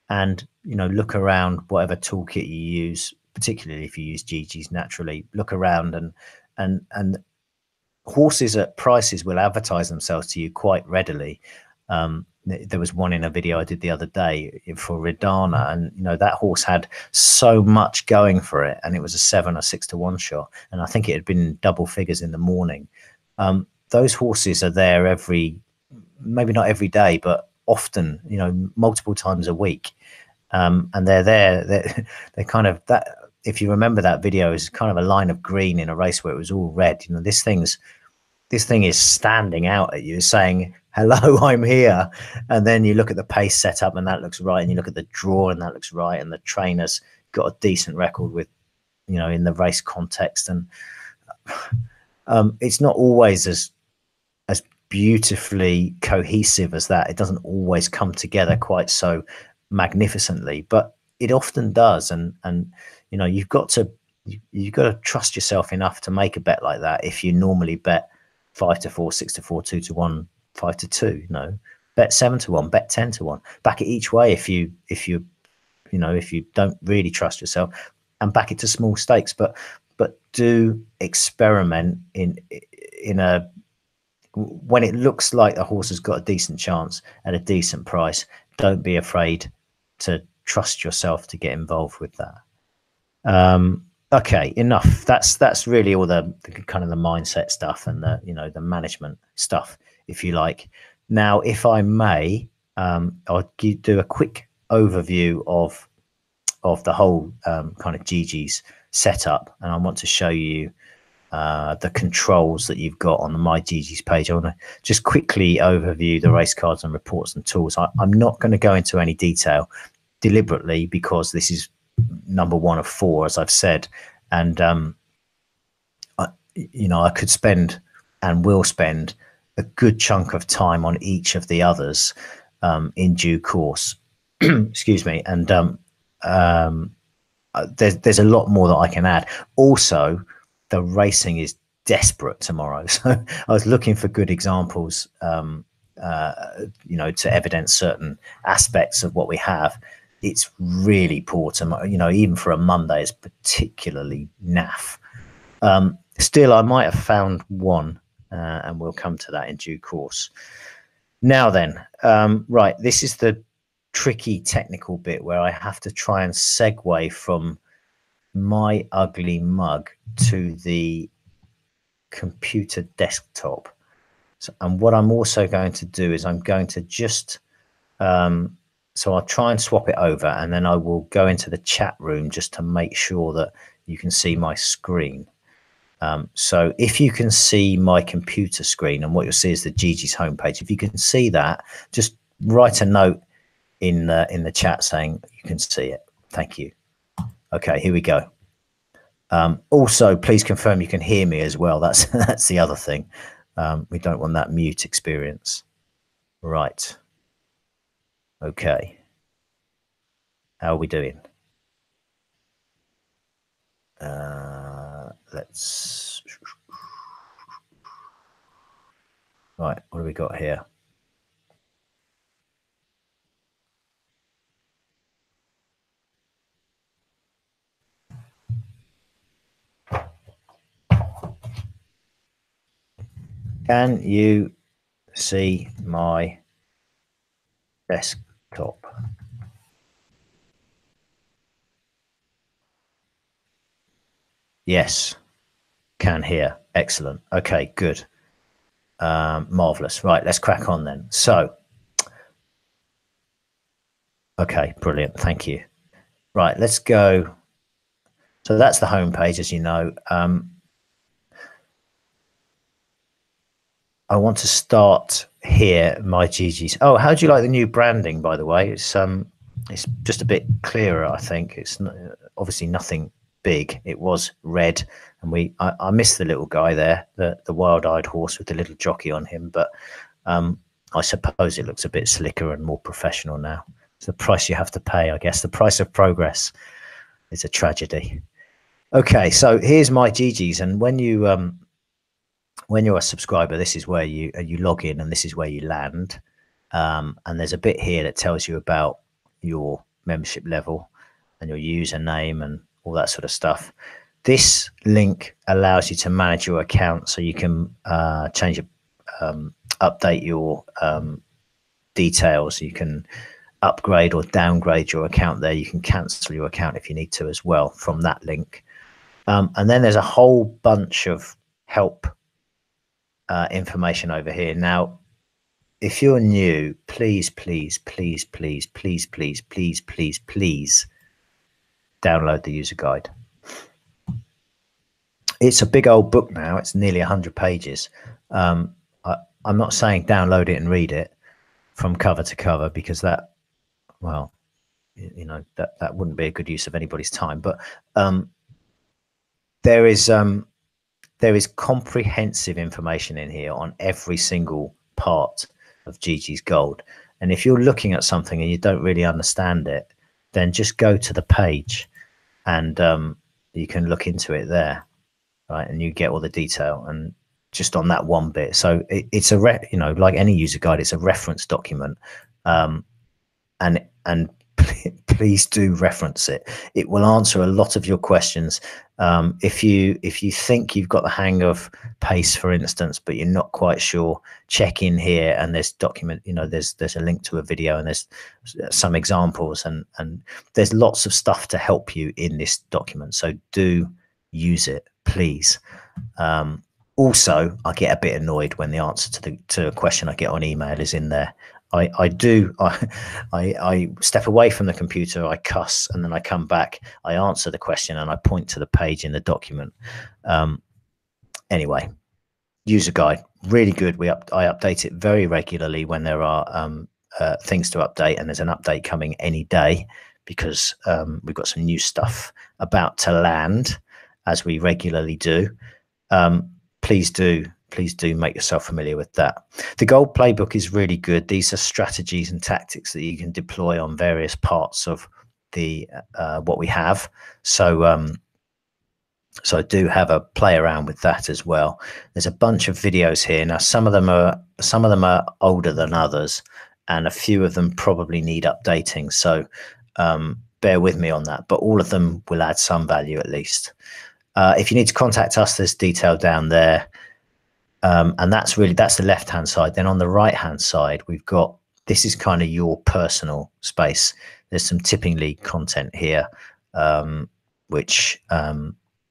and look around whatever toolkit you use, particularly if you use Geegeez naturally. Look around, and horses at prices will advertise themselves to you quite readily. There was one in a video I did the other day for Redana, and that horse had so much going for it, and it was a 7 or 6-1 shot, and I think it had been double figures in the morning. Those horses are there maybe not every day, but often, multiple times a week, and they're there. They're kind of that. If you remember that video, is kind of a line of green in a race where it was all red. This thing is standing out at you, saying, hello, I'm here. And then you look at the pace setup and that looks right, and you look at the draw and that looks right, and the trainer's got a decent record with, in the race context. And it's not always as beautifully cohesive as that. It doesn't always come together quite so magnificently, but it often does. And you've got to trust yourself enough to make a bet like that. If you normally bet 5-4, 6-4, 2-1, 5-2, bet 7-1, bet 10-1, back it each way if you don't really trust yourself, and back it to small stakes. But do experiment when it looks like the horse has got a decent chance at a decent price. Don't be afraid to trust yourself to get involved with that. Okay, enough. That's really all the kind of the mindset stuff and the management stuff, if you like. Now, if I may, I'll do a quick overview of the whole kind of Geegeez setup, and I want to show you the controls that you've got on the My Geegeez page. I want to just quickly overview the race cards and reports and tools. I'm not going to go into any detail deliberately, because this is number 1 of 4, as I've said, and I could spend and will spend a good chunk of time on each of the others in due course. Excuse me. And there's a lot more that I can add. Also, the racing is desperate tomorrow, so I was looking for good examples, to evidence certain aspects of what we have. It's really poor tomorrow, even for a Monday, it's particularly naff. Still, I might have found one, and we'll come to that in due course. Now then, right, this is the tricky technical bit where I have to try and segue from my ugly mug to the computer desktop. So, and what I'm also going to do is I'm going to just so I'll try and swap it over, and then I will go into the chat room just to make sure that you can see my screen. So if you can see my computer screen, and what you'll see is the Geegeez homepage, if you can see that, just write a note in the chat saying you can see it. Thank you. Okay, here we go. Also, please confirm you can hear me as well. That's the other thing. We don't want that mute experience. Right. Okay. How are we doing? Let's. Right. What do we got here? Can you see my desktop? Yes, can hear. Excellent. Okay, good. Marvelous. Right, let's crack on then. So, okay, brilliant. Thank you. Right, let's go. So that's the home page, as you know. I want to start here. My Geegeez. Oh, how do you like the new branding? By the way, it's just a bit clearer. I think it's obviously nothing big. It was red, and I miss the little guy there, the wild-eyed horse with the little jockey on him. But I suppose it looks a bit slicker and more professional now. It's the price you have to pay, I guess. The price of progress is a tragedy. Okay, so here's my Geegeez, and when you're a subscriber, this is where you log in, and this is where you land. And there's a bit here that tells you about your membership level and your username and all that sort of stuff. This link allows you to manage your account, so you can change it, update your details. You can upgrade or downgrade your account there. You can cancel your account if you need to as well from that link. And then there's a whole bunch of help information over here. Now, if you're new, please, please, please, please, please, please, please, please, please download the user guide. It's a big old book now. It's nearly 100 pages. I'm not saying download it and read it from cover to cover, because that, well, you know, that wouldn't be a good use of anybody's time. But there is comprehensive information in here on every single part of Geegeez Gold. And if you're looking at something and you don't really understand it, then just go to the page and you can look into it there, right? And you get all the detail, and just on that one bit. So it's you know, like any user guide, it's a reference document, and please do reference it. It will answer a lot of your questions. If you think you've got the hang of pace, for instance, but you're not quite sure, check in here, and there's there's a link to a video, and there's some examples, and there's lots of stuff to help you in this document. So do use it, please. Also, I get a bit annoyed when the answer to a question I get on email is in there. I step away from the computer, I cuss, and then I come back, I answer the question, and I point to the page in the document. Anyway, user guide, really good. I update it very regularly when there are things to update, and there's an update coming any day, because we've got some new stuff about to land, as we regularly do. Please do make yourself familiar with that. The Gold Playbook is really good. These are strategies and tactics that you can deploy on various parts of the what we have. So so do have a play around with that as well. There's a bunch of videos here. Now, some of them are older than others, and a few of them probably need updating. So bear with me on that, but all of them will add some value at least. If you need to contact us, there's detail down there. And that's the left-hand side. Then on the right-hand side, we've got, this is kind of your personal space. There's some tipping league content here, which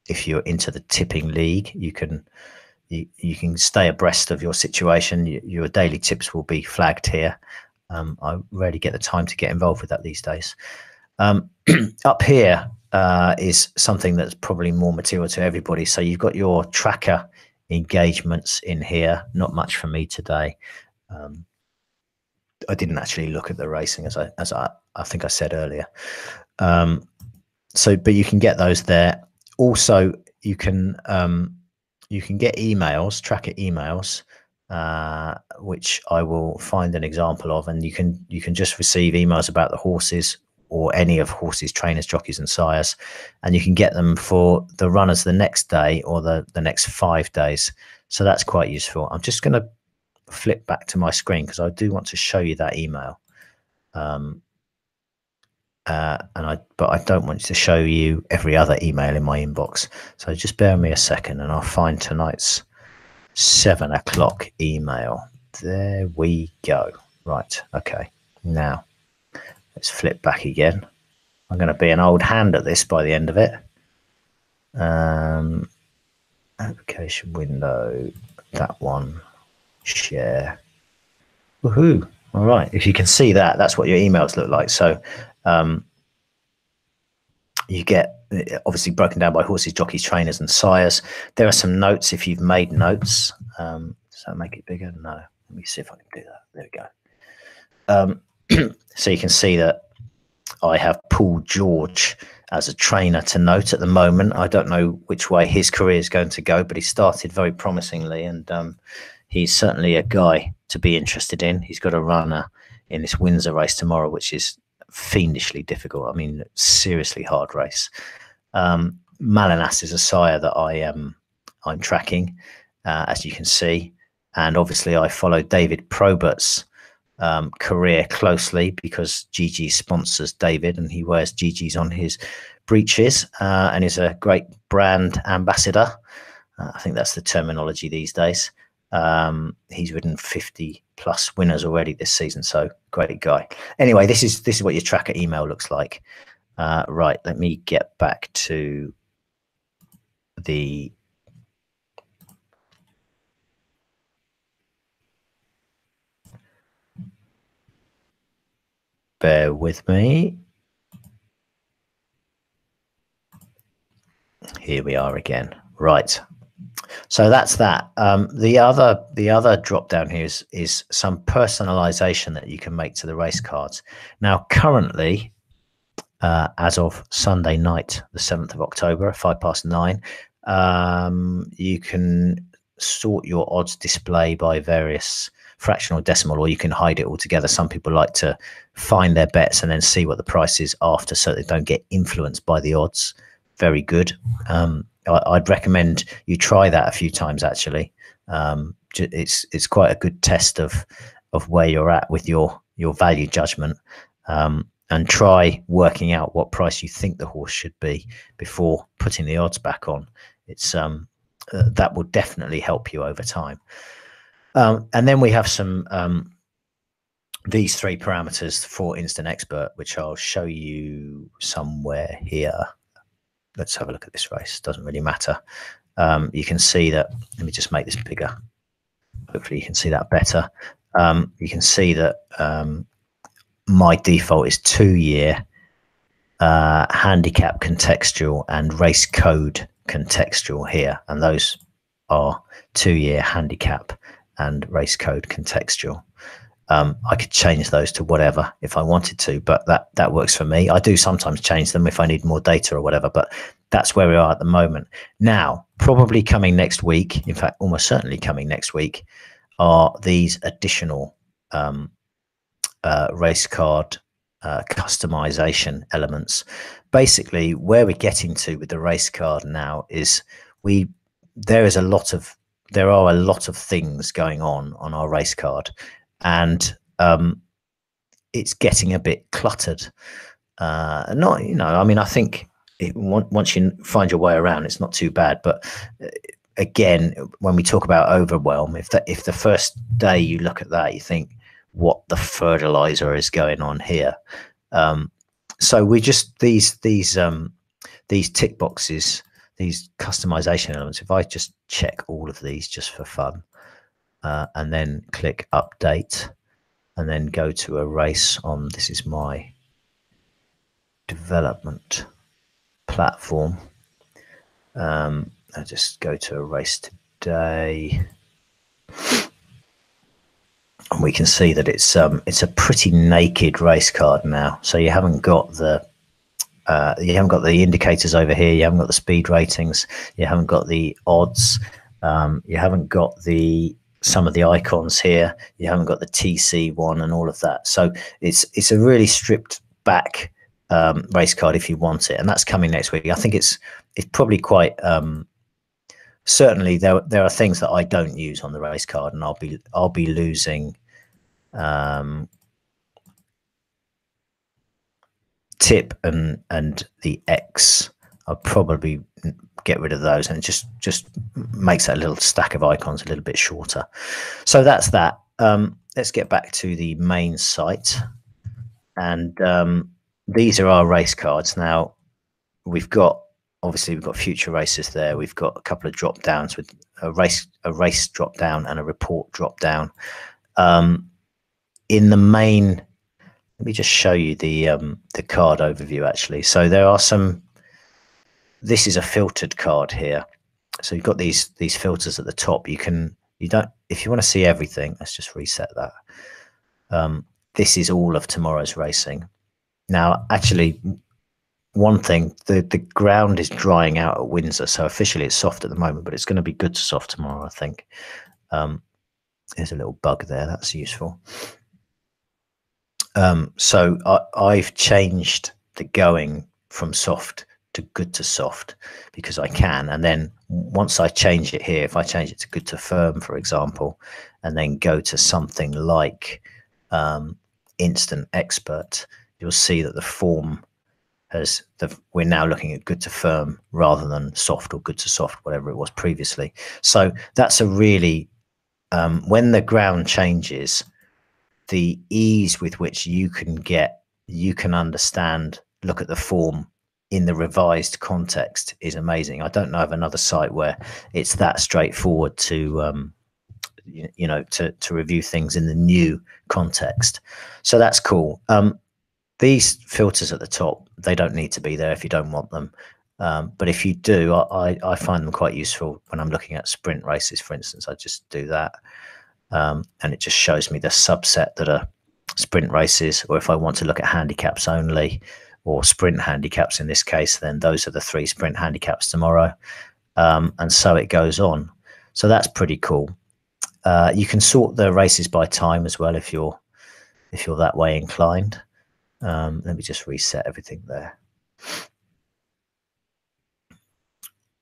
if you're into the tipping league, you can stay abreast of your situation. Your daily tips will be flagged here. I rarely get the time to get involved with that these days. Up here is something that's probably more material to everybody. So you've got your tracker engagements in here. Not much for me today. I didn't actually look at the racing, as I think I said earlier. So but you can get those there. Also, you can you can get emails, tracker emails, which I will find an example of, and you can just receive emails about the horses or any of horses, trainers, jockeys, and sires, and you can get them for the runners the next day or the next 5 days. So that's quite useful. I'm just going to flip back to my screen because I do want to show you that email. But I don't want to show you every other email in my inbox. So just bear with me a second and I'll find tonight's 7 o'clock email. There we go. Right. Okay. Now let's flip back again. I'm going to be an old hand at this by the end of it. Application window, that one, share. Woohoo. All right. If you can see that, that's what your emails look like. So you get obviously broken down by horses, jockeys, trainers, and sires. There are some notes if you've made notes. Does that make it bigger? No. Let me see if I can do that. There we go. So you can see that I have Paul George as a trainer to note at the moment. I don't know which way his career is going to go, but he started very promisingly, and he's certainly a guy to be interested in. He's got a runner in this Windsor race tomorrow, which is fiendishly difficult. I mean, seriously hard race. Malinas is a sire that I'm tracking, as you can see, and obviously I follow David Probert's career closely because Geegeez sponsors David, and he wears Geegeez on his breeches and is a great brand ambassador. I think that's the terminology these days. He's ridden 50 plus winners already this season, so great guy. Anyway, this is what your tracker email looks like. Right, let me get back to the bear with me. Here we are again. Right. So that's that. The other drop down here is some personalization that you can make to the race cards. Now, currently, as of Sunday night, the 7th of October at 9:05, you can sort your odds display by various fractional decimal, or you can hide it altogether. Some people like to find their bets and then see what the price is after, so they don't get influenced by the odds. Very good. I'd recommend you try that a few times. Actually, it's quite a good test of where you're at with your value judgment, and try working out what price you think the horse should be before putting the odds back on. It's that will definitely help you over time. And then we have some these 3 parameters for Instant Expert, which I'll show you somewhere here. Let's have a look at this race. Doesn't really matter. You can see that. Let me just make this bigger. Hopefully you can see that better. You can see that my default is 2-year handicap contextual and race code contextual here, and those are 2-year handicap and race code contextual. I could change those to whatever if I wanted to, but that works for me. I do sometimes change them if I need more data or whatever, but that's where we are at the moment. Now, probably coming next week, in fact, almost certainly coming next week, are these additional race card customization elements. Basically, where we're getting to with the race card now is there are a lot of things going on our race card, and it's getting a bit cluttered. I mean, I think once you find your way around, it's not too bad. But again, when we talk about overwhelm, if the first day you look at that, you think, what the fertilizer is going on here? So we just these tick boxes, these customization elements. If I just check all of these just for fun, and then click update, and then go to a race on, this is my development platform. I'll just go to a race today, and we can see that it's a pretty naked race card now. So you haven't got the indicators over here, you haven't got the speed ratings, you haven't got the odds. You haven't got some of the icons here. You haven't got the TC one and all of that. So it's a really stripped back race card if you want it, and that's coming next week. I think it's probably quite certainly there are things that I don't use on the race card, and I'll be losing tip and the X. I'll probably get rid of those, and it just makes that little stack of icons a little bit shorter. So that's that. Let's get back to the main site, and these are our race cards. Now we've got future races there. We've got a couple of drop downs with a race drop down and a report drop down. In the main, let me just show you the card overview actually. So there are some. This is a filtered card here. So you've got these filters at the top. If you want to see everything, let's just reset that. This is all of tomorrow's racing. Now, actually, one thing, the ground is drying out at Windsor, so officially it's soft at the moment, but it's going to be good to soft tomorrow, I think. There's a little bug there. That's useful. So I've changed the going from soft to good to soft because I can, and then once I change it here, if I change it to good to firm, for example, and then go to something like instant expert, you'll see that the form we're now looking at good to firm rather than soft or good to soft, whatever it was previously. So that's a really when the ground changes, the ease with which you can understand, look at the form in the revised context is amazing. I don't know of another site where it's that straightforward to to review things in the new context. So that's cool. These filters at the top, they don't need to be there if you don't want them. But if you do, I find them quite useful when I'm looking at sprint races, for instance. I just do that. And it just shows me the subset that are sprint races, or if I want to look at handicaps only, or sprint handicaps in this case, then those are the 3 sprint handicaps tomorrow. And so it goes on. So that's pretty cool. You can sort the races by time as well if you're that way inclined. Let me just reset everything there.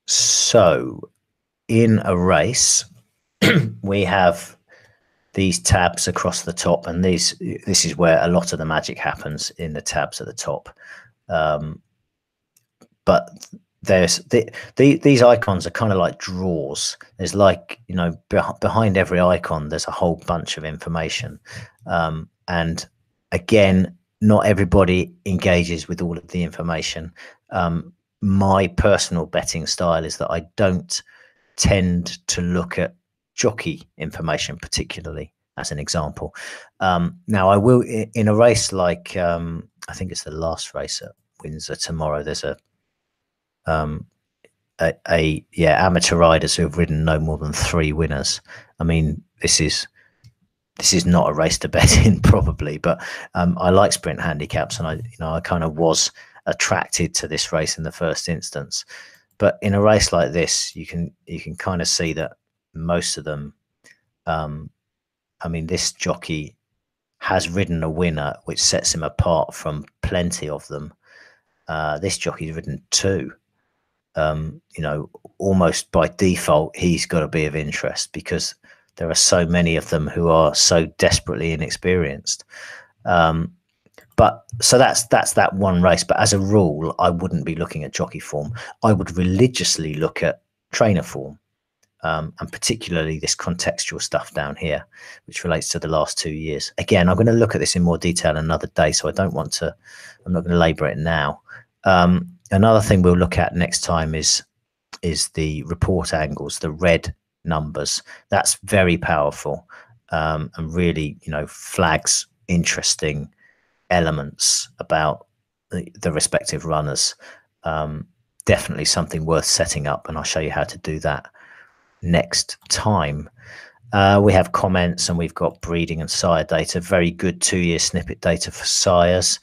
So in a race, we have these tabs across the top, and this is where a lot of the magic happens, in the tabs at the top. But there's these icons are kind of like drawers. There's like, behind every icon there's a whole bunch of information, and again, not everybody engages with all of the information. My personal betting style is that I don't tend to look at jockey information particularly, as an example. Now I will in a race like I think it's the last race at Windsor tomorrow. There's amateur riders who have ridden no more than 3 winners. I mean, this is not a race to bet in probably, but I like sprint handicaps, and I kind of was attracted to this race in the first instance. But in a race like this, you can kind of see that most of them, I mean, this jockey has ridden a winner, which sets him apart from plenty of them. This jockey's ridden 2. Almost by default, he's got to be of interest because there are so many of them who are so desperately inexperienced. But so that's that one race. But as a rule, I wouldn't be looking at jockey form. I would religiously look at trainer form, and particularly this contextual stuff down here, which relates to the last 2 years. Again, I'm going to look at this in more detail another day, so I'm not going to labour it now. Another thing we'll look at next time is the report angles, the red numbers. That's very powerful, and really, flags interesting elements about the respective runners. Definitely something worth setting up, and I'll show you how to do that next time. We have comments, and we've got breeding and sire data. Very good 2-year snippet data for sires.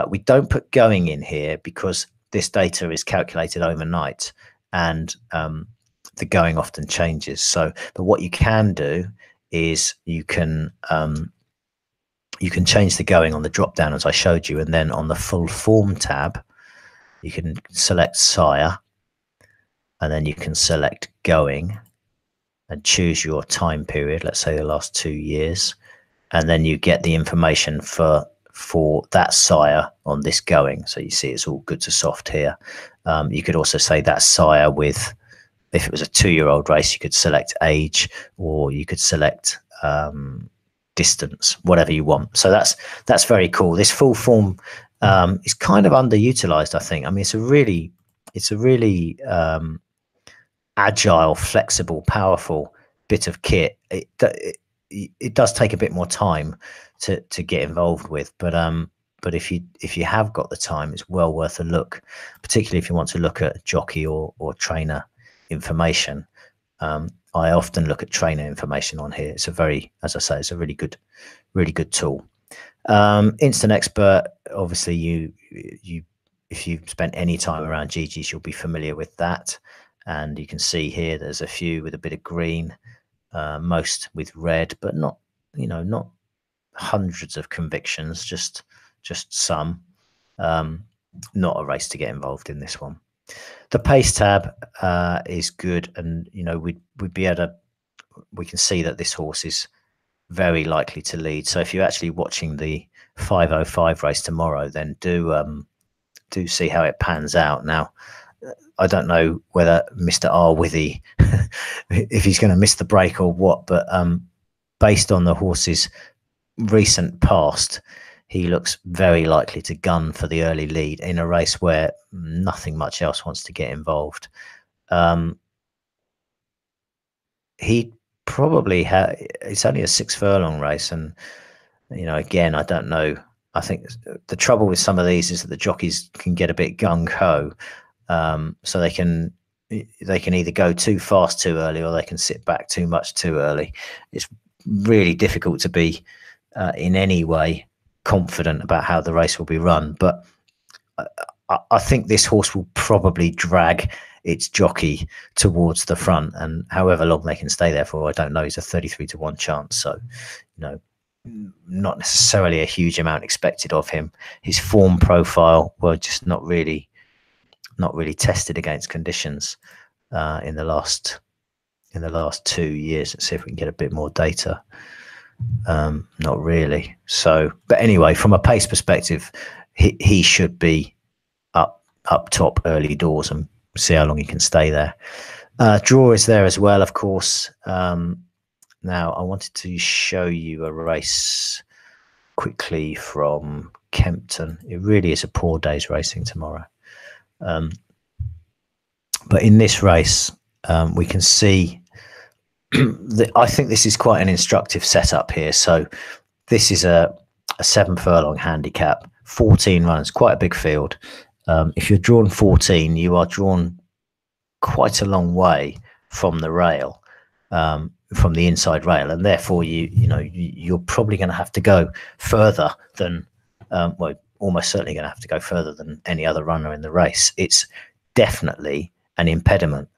We don't put going in here because this data is calculated overnight, and the going often changes. So, but what you can do is you can change the going on the drop down as I showed you, and then on the full form tab, you can select sire, and then you can select going and choose your time period, let's say the last 2 years, and then you get the information for that sire on this going. So you see it's all good to soft here. You could also say that sire with, if it was a 2-year-old race, you could select age, or you could select distance, whatever you want. So that's very cool. This full form is kind of underutilized, I think. I mean, it's a really agile, flexible, powerful bit of kit. It does take a bit more time to get involved with, but if you have got the time, it's well worth a look, particularly if you want to look at jockey or trainer information. I often look at trainer information on here. It's as I say, it's a really good tool. Instant Expert, obviously if you've spent any time around Geegeez, you'll be familiar with that. And you can see here there's a few with a bit of green, most with red, but not hundreds of convictions, just some. Not a race to get involved in, this one. The pace tab is good, and we'd be able to, we can see that this horse is very likely to lead. So if you're actually watching the 505 race tomorrow, then do see how it pans out. Now, I don't know whether Mr. Arwithy, if he's going to miss the break or what, but based on the horse's recent past, he looks very likely to gun for the early lead in a race where nothing much else wants to get involved. He probably it's only a 6 furlong race, and again, I don't know. I think the trouble with some of these is that the jockeys can get a bit gung-ho. So they can either go too fast too early, or they can sit back too much too early. It's really difficult to be in any way confident about how the race will be run. But I think this horse will probably drag its jockey towards the front, and however long they can stay there for, I don't know. It's a 33-1 chance, so not necessarily a huge amount expected of him. His form profile, well, just not really tested against conditions in the last 2 years. Let's see if we can get a bit more data. Not really. So, but anyway, from a pace perspective, he should be up top early doors, and see how long he can stay there. Draw is there as well, of course. Now, I wanted to show you a race quickly from Kempton. It really is a poor day's racing tomorrow. But in this race, we can see that I think this is quite an instructive setup here. So this is a 7 furlong handicap, 14 runners, quite a big field. If you're drawn 14, you are drawn quite a long way from the rail, from the inside rail, and therefore you're probably going to have to go further than well, almost certainly going to have to go further than any other runner in the race. It's definitely an impediment.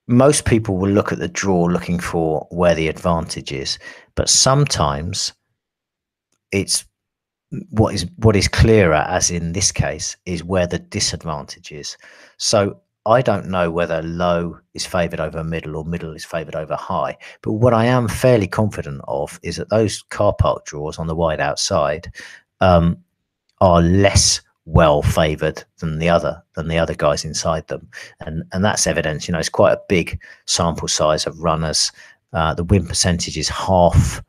Most people will look at the draw looking for where the advantage is, but sometimes it's what is clearer, as in this case, is where the disadvantage is. So I don't know whether low is favoured over middle or middle is favoured over high, but what I am fairly confident of is that those car park draws on the wide outside are less well favoured than the other guys inside them, and that's evidence. It's quite a big sample size of runners. The win percentage is half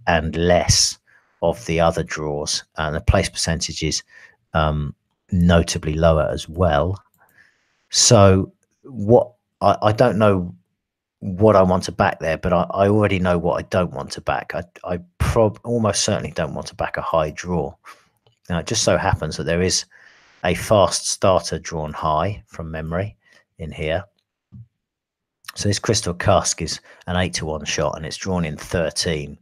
and less of the other draws, and the place percentage is notably lower as well. So what I don't know what I want to back there, but I already know what I don't want to back. I almost certainly don't want to back a high draw. Now, it just so happens that there is a fast starter drawn high from memory in here. So this Crystal Cusk is an 8-1 shot, and it's drawn in 13.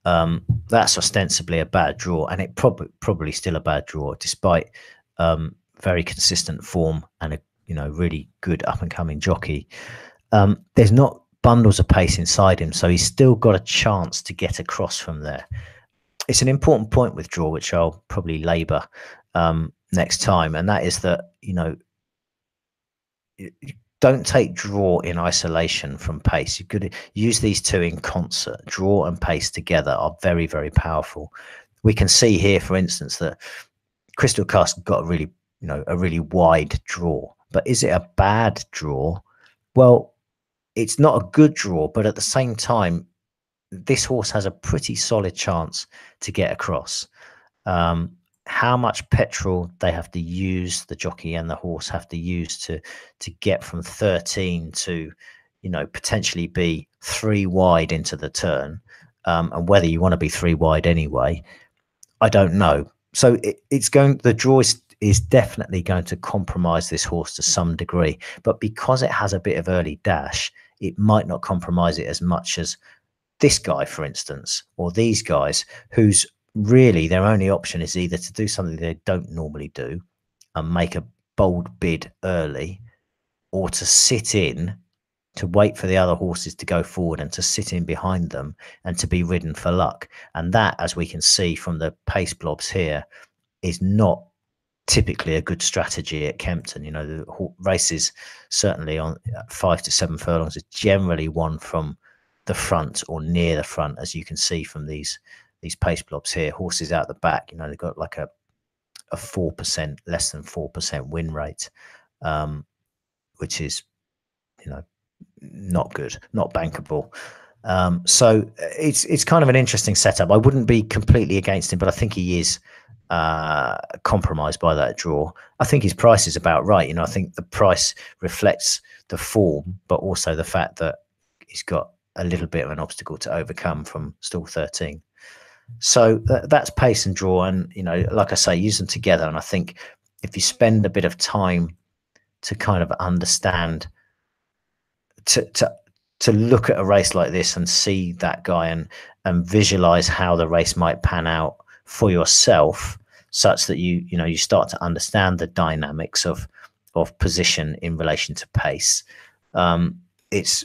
That's ostensibly a bad draw, and it probably still a bad draw, despite very consistent form and you know, really good up and coming jockey. There's not bundles of pace inside him, so he's still got a chance to get across from there. It's an important point with draw, which I'll probably labour next time, and that is that, you know, don't take draw in isolation from pace. You could use these two in concert. Draw and pace together are very, very powerful. We can see here, for instance, that Crystal Cast got a really, you know, a really wide draw. But is it a bad draw? Well, it's not a good draw, but at the same time, this horse has a pretty solid chance to get across. How much petrol they have to use, the jockey and the horse have to use to get from 13 to, you know, potentially be 3 wide into the turn, and whether you want to be 3 wide anyway, I don't know. So the draw is definitely going to compromise this horse to some degree, but because it has a bit of early dash, it might not compromise it as much as this guy, for instance, or these guys, whose really their only option is either to do something they don't normally do and make a bold bid early, or to sit in, to wait for the other horses to go forward and to sit in behind them and to be ridden for luck. And that, as we can see from the pace blobs here, is not typically a good strategy at Kempton. You know, the races certainly on 5 to 7 furlongs is generally won from the front or near the front, as you can see from these pace blobs here. Horses out the back, you know, they've got like a 4%, less than 4% win rate, which is, you know, not good, not bankable. So it's kind of an interesting setup. I wouldn't be completely against him, but I think he is compromised by that draw. I think his price is about right. You know, I think the price reflects the form, but also the fact that he's got a little bit of an obstacle to overcome from stall 13. So that's pace and draw, and, you know, like I say, use them together. And I think if you spend a bit of time to kind of understand, to look at a race like this and see that guy and visualize how the race might pan out for yourself, such that you start to understand the dynamics of position in relation to pace, it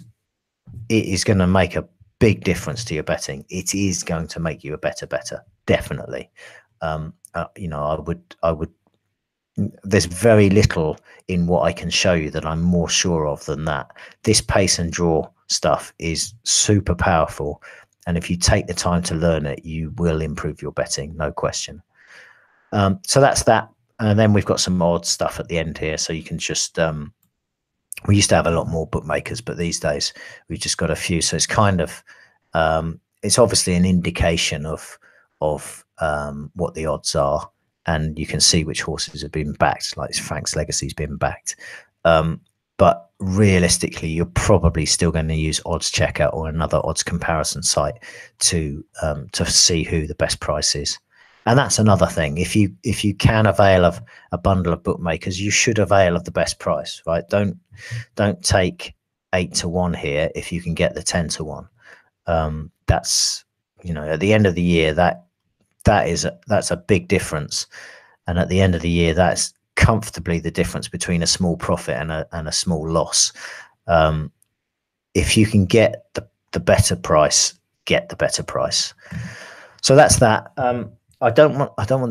is going to make a big difference to your betting. It is going to make you a better better, definitely. You know, I would. There's very little in what I can show you that I'm more sure of than that. This pace and draw stuff is super powerful, and if you take the time to learn it, you will improve your betting, no question. So that's that. And then we've got some odd stuff at the end here, so you can just we used to have a lot more bookmakers, but these days we've just got a few. So it's kind of it's obviously an indication of what the odds are, and you can see which horses have been backed, like Frank's Legacy's been backed. But realistically, you're probably still going to use Odds Checker or another odds comparison site to see who the best price is. And that's another thing. If you can avail of a bundle of bookmakers, you should avail of the best price, right? Don't take 8 to 1 here if you can get the 10 to 1. That's, you know, at the end of the year, that's a big difference. And at the end of the year, that's comfortably the difference between a small profit and a small loss. If you can get the better price, get the better price. So that's that. I don't want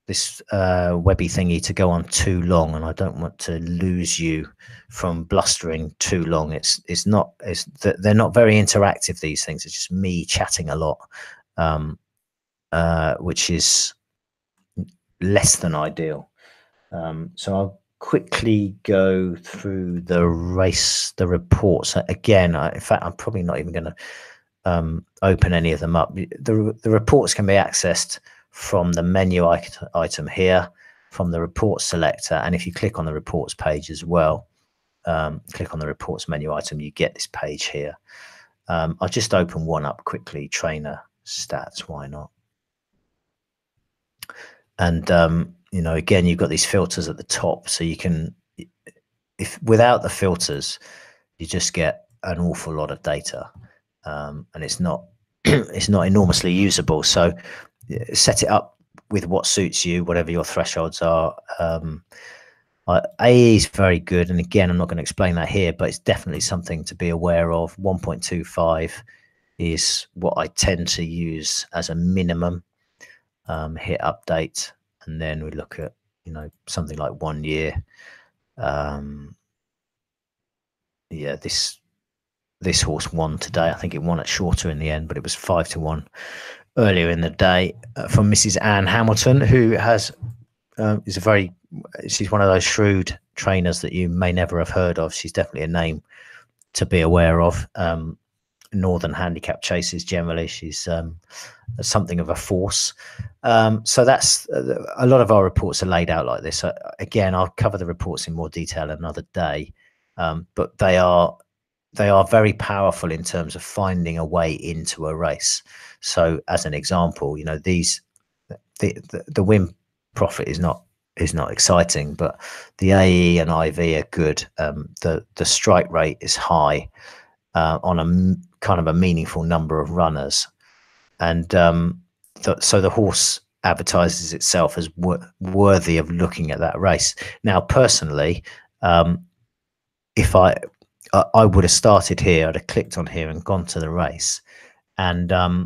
this webby thingy to go on too long, and I don't want to lose you from blustering too long. They're not very interactive, these things. It's just me chatting a lot, which is less than ideal. So I'll quickly go through the reports again. In fact, I'm probably not even going to open any of them up. The reports can be accessed from the menu item here, from the report selector, and if you click on the reports page as well, click on the reports menu item, you get this page here. I'll just open one up quickly, trainer stats, why not? And you know, again, you've got these filters at the top, so you can, if without the filters, you just get an awful lot of data, and it's not it's not enormously usable. So set it up with what suits you, whatever your thresholds are. AE is very good, and again, I'm not going to explain that here, but it's definitely something to be aware of. 1.25 is what I tend to use as a minimum. Hit update, and then we look at, you know, something like 1 year. Yeah, this horse won today. I think it won at shorter in the end, but it was 5-1 earlier in the day from Mrs. Anne Hamilton, who has she's one of those shrewd trainers that you may never have heard of. She's definitely a name to be aware of. Northern handicap chases generally, she's something of a force. So that's a lot of our reports are laid out like this. Again, I'll cover the reports in more detail another day, but they are very powerful in terms of finding a way into a race. So as an example, you know, the win profit is not exciting, but the AE and IV are good. The strike rate is high on a kind of a meaningful number of runners, and so the horse advertises itself as worthy of looking at that race. Now, personally, if I would have started here, I'd have clicked on here and gone to the race, and I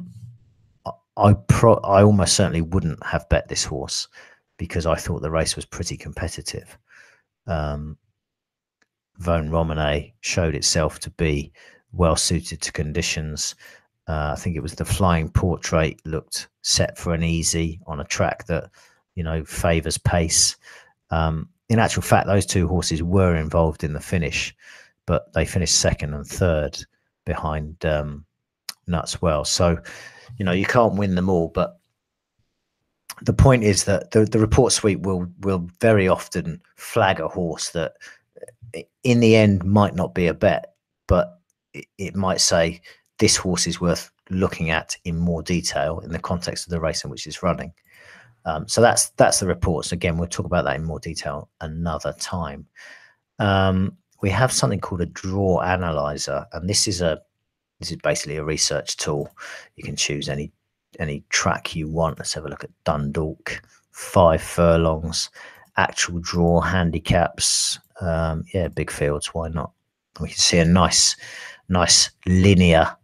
almost certainly wouldn't have bet this horse because I thought the race was pretty competitive. Von Romane showed itself to be well suited to conditions. I think it was the Flying Portrait looked set for an easy on a track that, you know, favours pace. In actual fact, those two horses were involved in the finish, but they finished second and third behind Nutswell. So, you know, you can't win them all, but the point is that the report suite will very often flag a horse that in the end might not be a bet, but it might say this horse is worth looking at in more detail in the context of the race in which it's running. So that's the reports. Again, we'll talk about that in more detail another time. We have something called a draw analyzer, and this is basically a research tool. You can choose any track you want. Let's have a look at Dundalk, 5 furlongs, actual draw handicaps. Yeah, big fields, why not? We can see a nice linear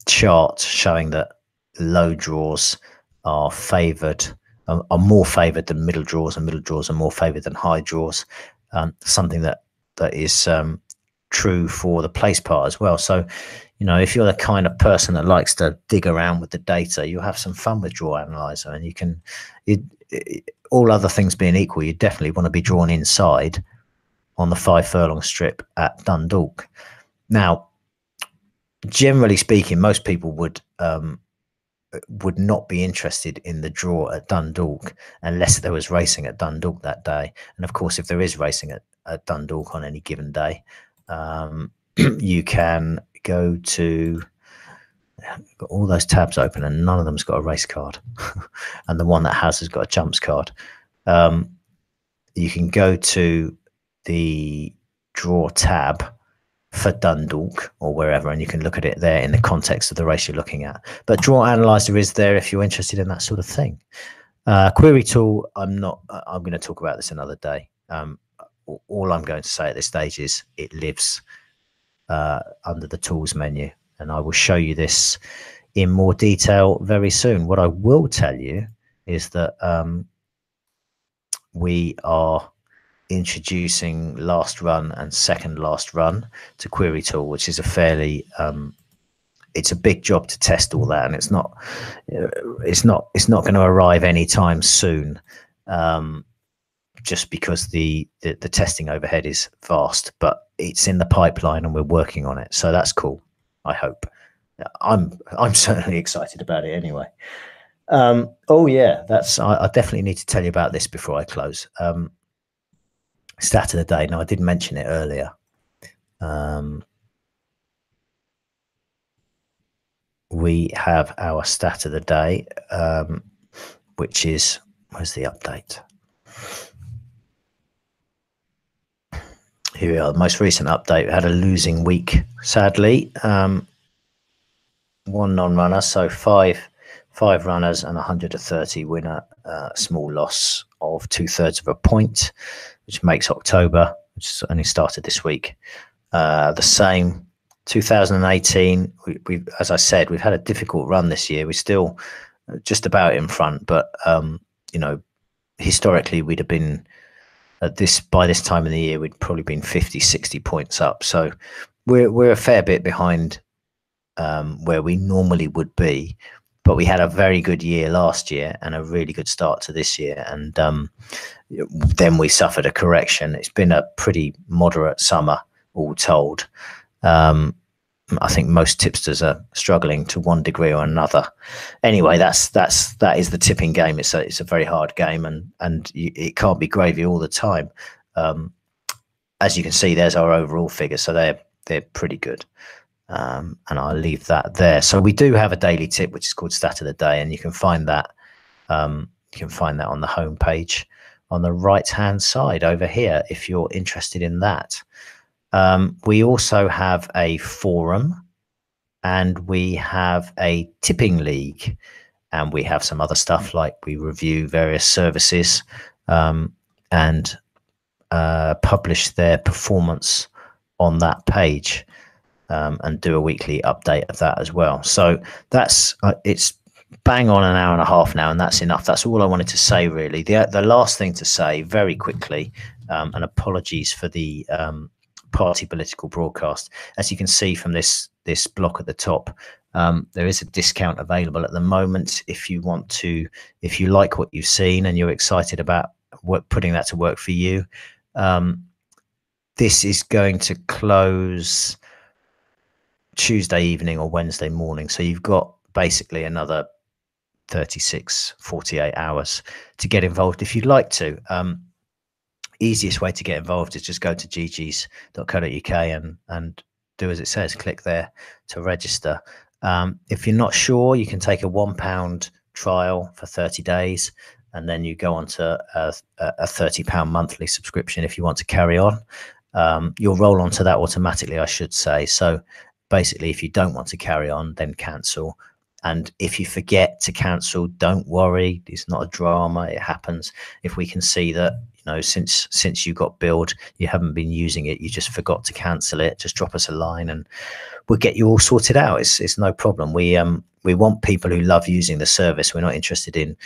chart showing that low draws are favoured, are more favoured than middle draws, and middle draws are more favoured than high draws. Something that is true for the place part as well. So, you know, if you're the kind of person that likes to dig around with the data, you'll have some fun with Draw Analyzer, and you can, all other things being equal, you definitely want to be drawn inside on the 5 furlong strip at Dundalk. Now, generally speaking, most people would not be interested in the draw at Dundalk unless there was racing at Dundalk that day. And of course, if there is racing at Dundalk on any given day, you can go to, got all those tabs open and none of them's got a race card. And the one that has got a jumps card. You can go to the draw tab for Dundalk or wherever, and you can look at it there in the context of the race you're looking at. But Draw Analyzer is there if you're interested in that sort of thing. Query tool, I'm going to talk about this another day. All I'm going to say at this stage is it lives under the tools menu, and I will show you this in more detail very soon. What I will tell you is that we are introducing last run and second last run to Query Tool, which is a fairly it's a big job to test all that, and it's not going to arrive anytime soon, just because the testing overhead is vast, but it's in the pipeline and we're working on it, so that's cool. I hope. I'm certainly excited about it anyway. Oh yeah, I definitely need to tell you about this before I close. Stat of the day. Now, I did mention it earlier. We have our stat of the day, which is, where's the update? Here we are. The most recent update. We had a losing week, sadly. One non-runner, so five runners and 130 winner. Small loss of 2/3 of a point, which makes October, which only started this week, the same. 2018, we as I said, we've had a difficult run this year. We're still just about in front, but you know, historically we'd have been by this time of the year, we'd probably been 50, 60 points up. So we're a fair bit behind where we normally would be, but we had a very good year last year and a really good start to this year. And then we suffered a correction. It's been a pretty moderate summer, all told. I think most tipsters are struggling to one degree or another. Anyway, that is the tipping game. It's a very hard game, and it can't be gravy all the time. As you can see, there's our overall figures, so they're pretty good. And I'll leave that there. So we do have a daily tip, which is called Stat of the Day, and you can find that on the home page on the right-hand side over here if you're interested in that. We also have a forum, and we have a tipping league, and we have some other stuff like we review various services and publish their performance on that page. And do a weekly update of that as well. So that's it's bang on an hour and a half now, and that's enough. That's all I wanted to say, really. The last thing to say very quickly, and apologies for the party political broadcast. As you can see from this block at the top, there is a discount available at the moment if you like what you've seen and you're excited about putting that to work for you. This is going to close Tuesday evening or Wednesday morning, so you've got basically another 36, 48 hours to get involved if you'd like to. Easiest way to get involved is just go to geegeez.co.uk and do as it says, click there to register. If you're not sure, you can take a £1 trial for 30 days, and then you go on to a £30 monthly subscription if you want to carry on. You'll roll onto that automatically, I should say. So basically, if you don't want to carry on, then cancel. And if you forget to cancel, don't worry. It's not a drama. It happens. If we can see that, since you got billed, you haven't been using it, you just forgot to cancel it, just drop us a line and we'll get you all sorted out. It's no problem. We want people who love using the service. We're not interested in,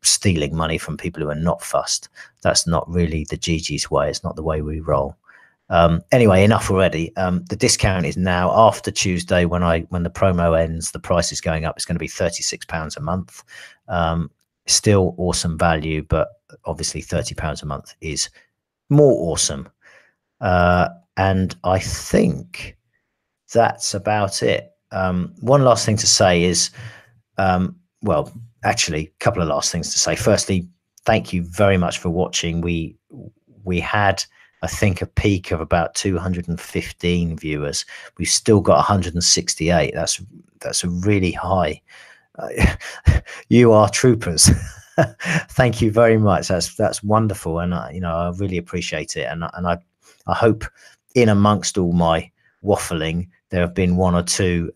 stealing money from people who are not fussed. That's not really the Geegeez way. It's not the way we roll. Anyway, enough already. The discount is now after Tuesday when the promo ends. The price is going up. It's going to be £36 a month. Still awesome value, but obviously £30 a month is more awesome. And I think that's about it. One last thing to say is, well, actually, a couple of last things to say. Firstly, thank you very much for watching. We had, I think, a peak of about 215 viewers. We've still got 168. That's a really high. You are troopers. Thank you very much. That's wonderful, and I really appreciate it. And I hope in amongst all my waffling, there have been one or two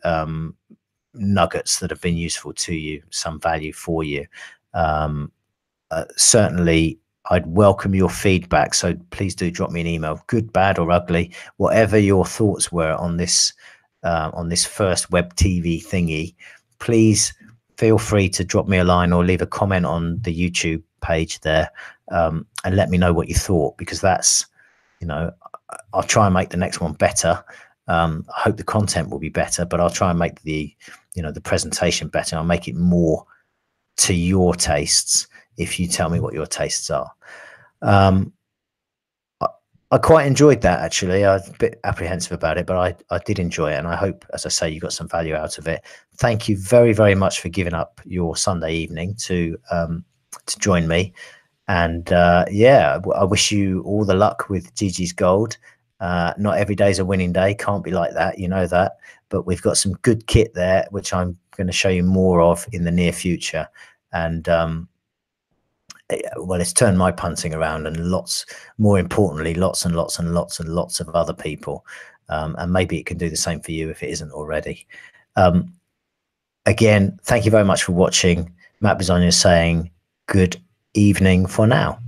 nuggets that have been useful to you, some value for you. Certainly, I'd welcome your feedback. So please do drop me an email, good, bad, or ugly, whatever your thoughts were on this first web TV thingy. Please feel free to drop me a line or leave a comment on the YouTube page there, and let me know what you thought, because that's, I'll try and make the next one better. I hope the content will be better, but I'll try and make the presentation better. I'll make it more to your tastes if you tell me what your tastes are. I quite enjoyed that, actually. I was a bit apprehensive about it, but I did enjoy it, and I hope, as I say, you got some value out of it. Thank you very, very much for giving up your Sunday evening to join me. And yeah, I wish you all the luck with Geegeez Gold. Not every day's a winning day. Can't be like that, you know that. But we've got some good kit there, which I'm going to show you more of in the near future. And well, it's turned my punting around, and more importantly, lots and lots and lots and lots of other people. And maybe it can do the same for you if it isn't already. Again, thank you very much for watching. Matt Bisogno saying good evening for now.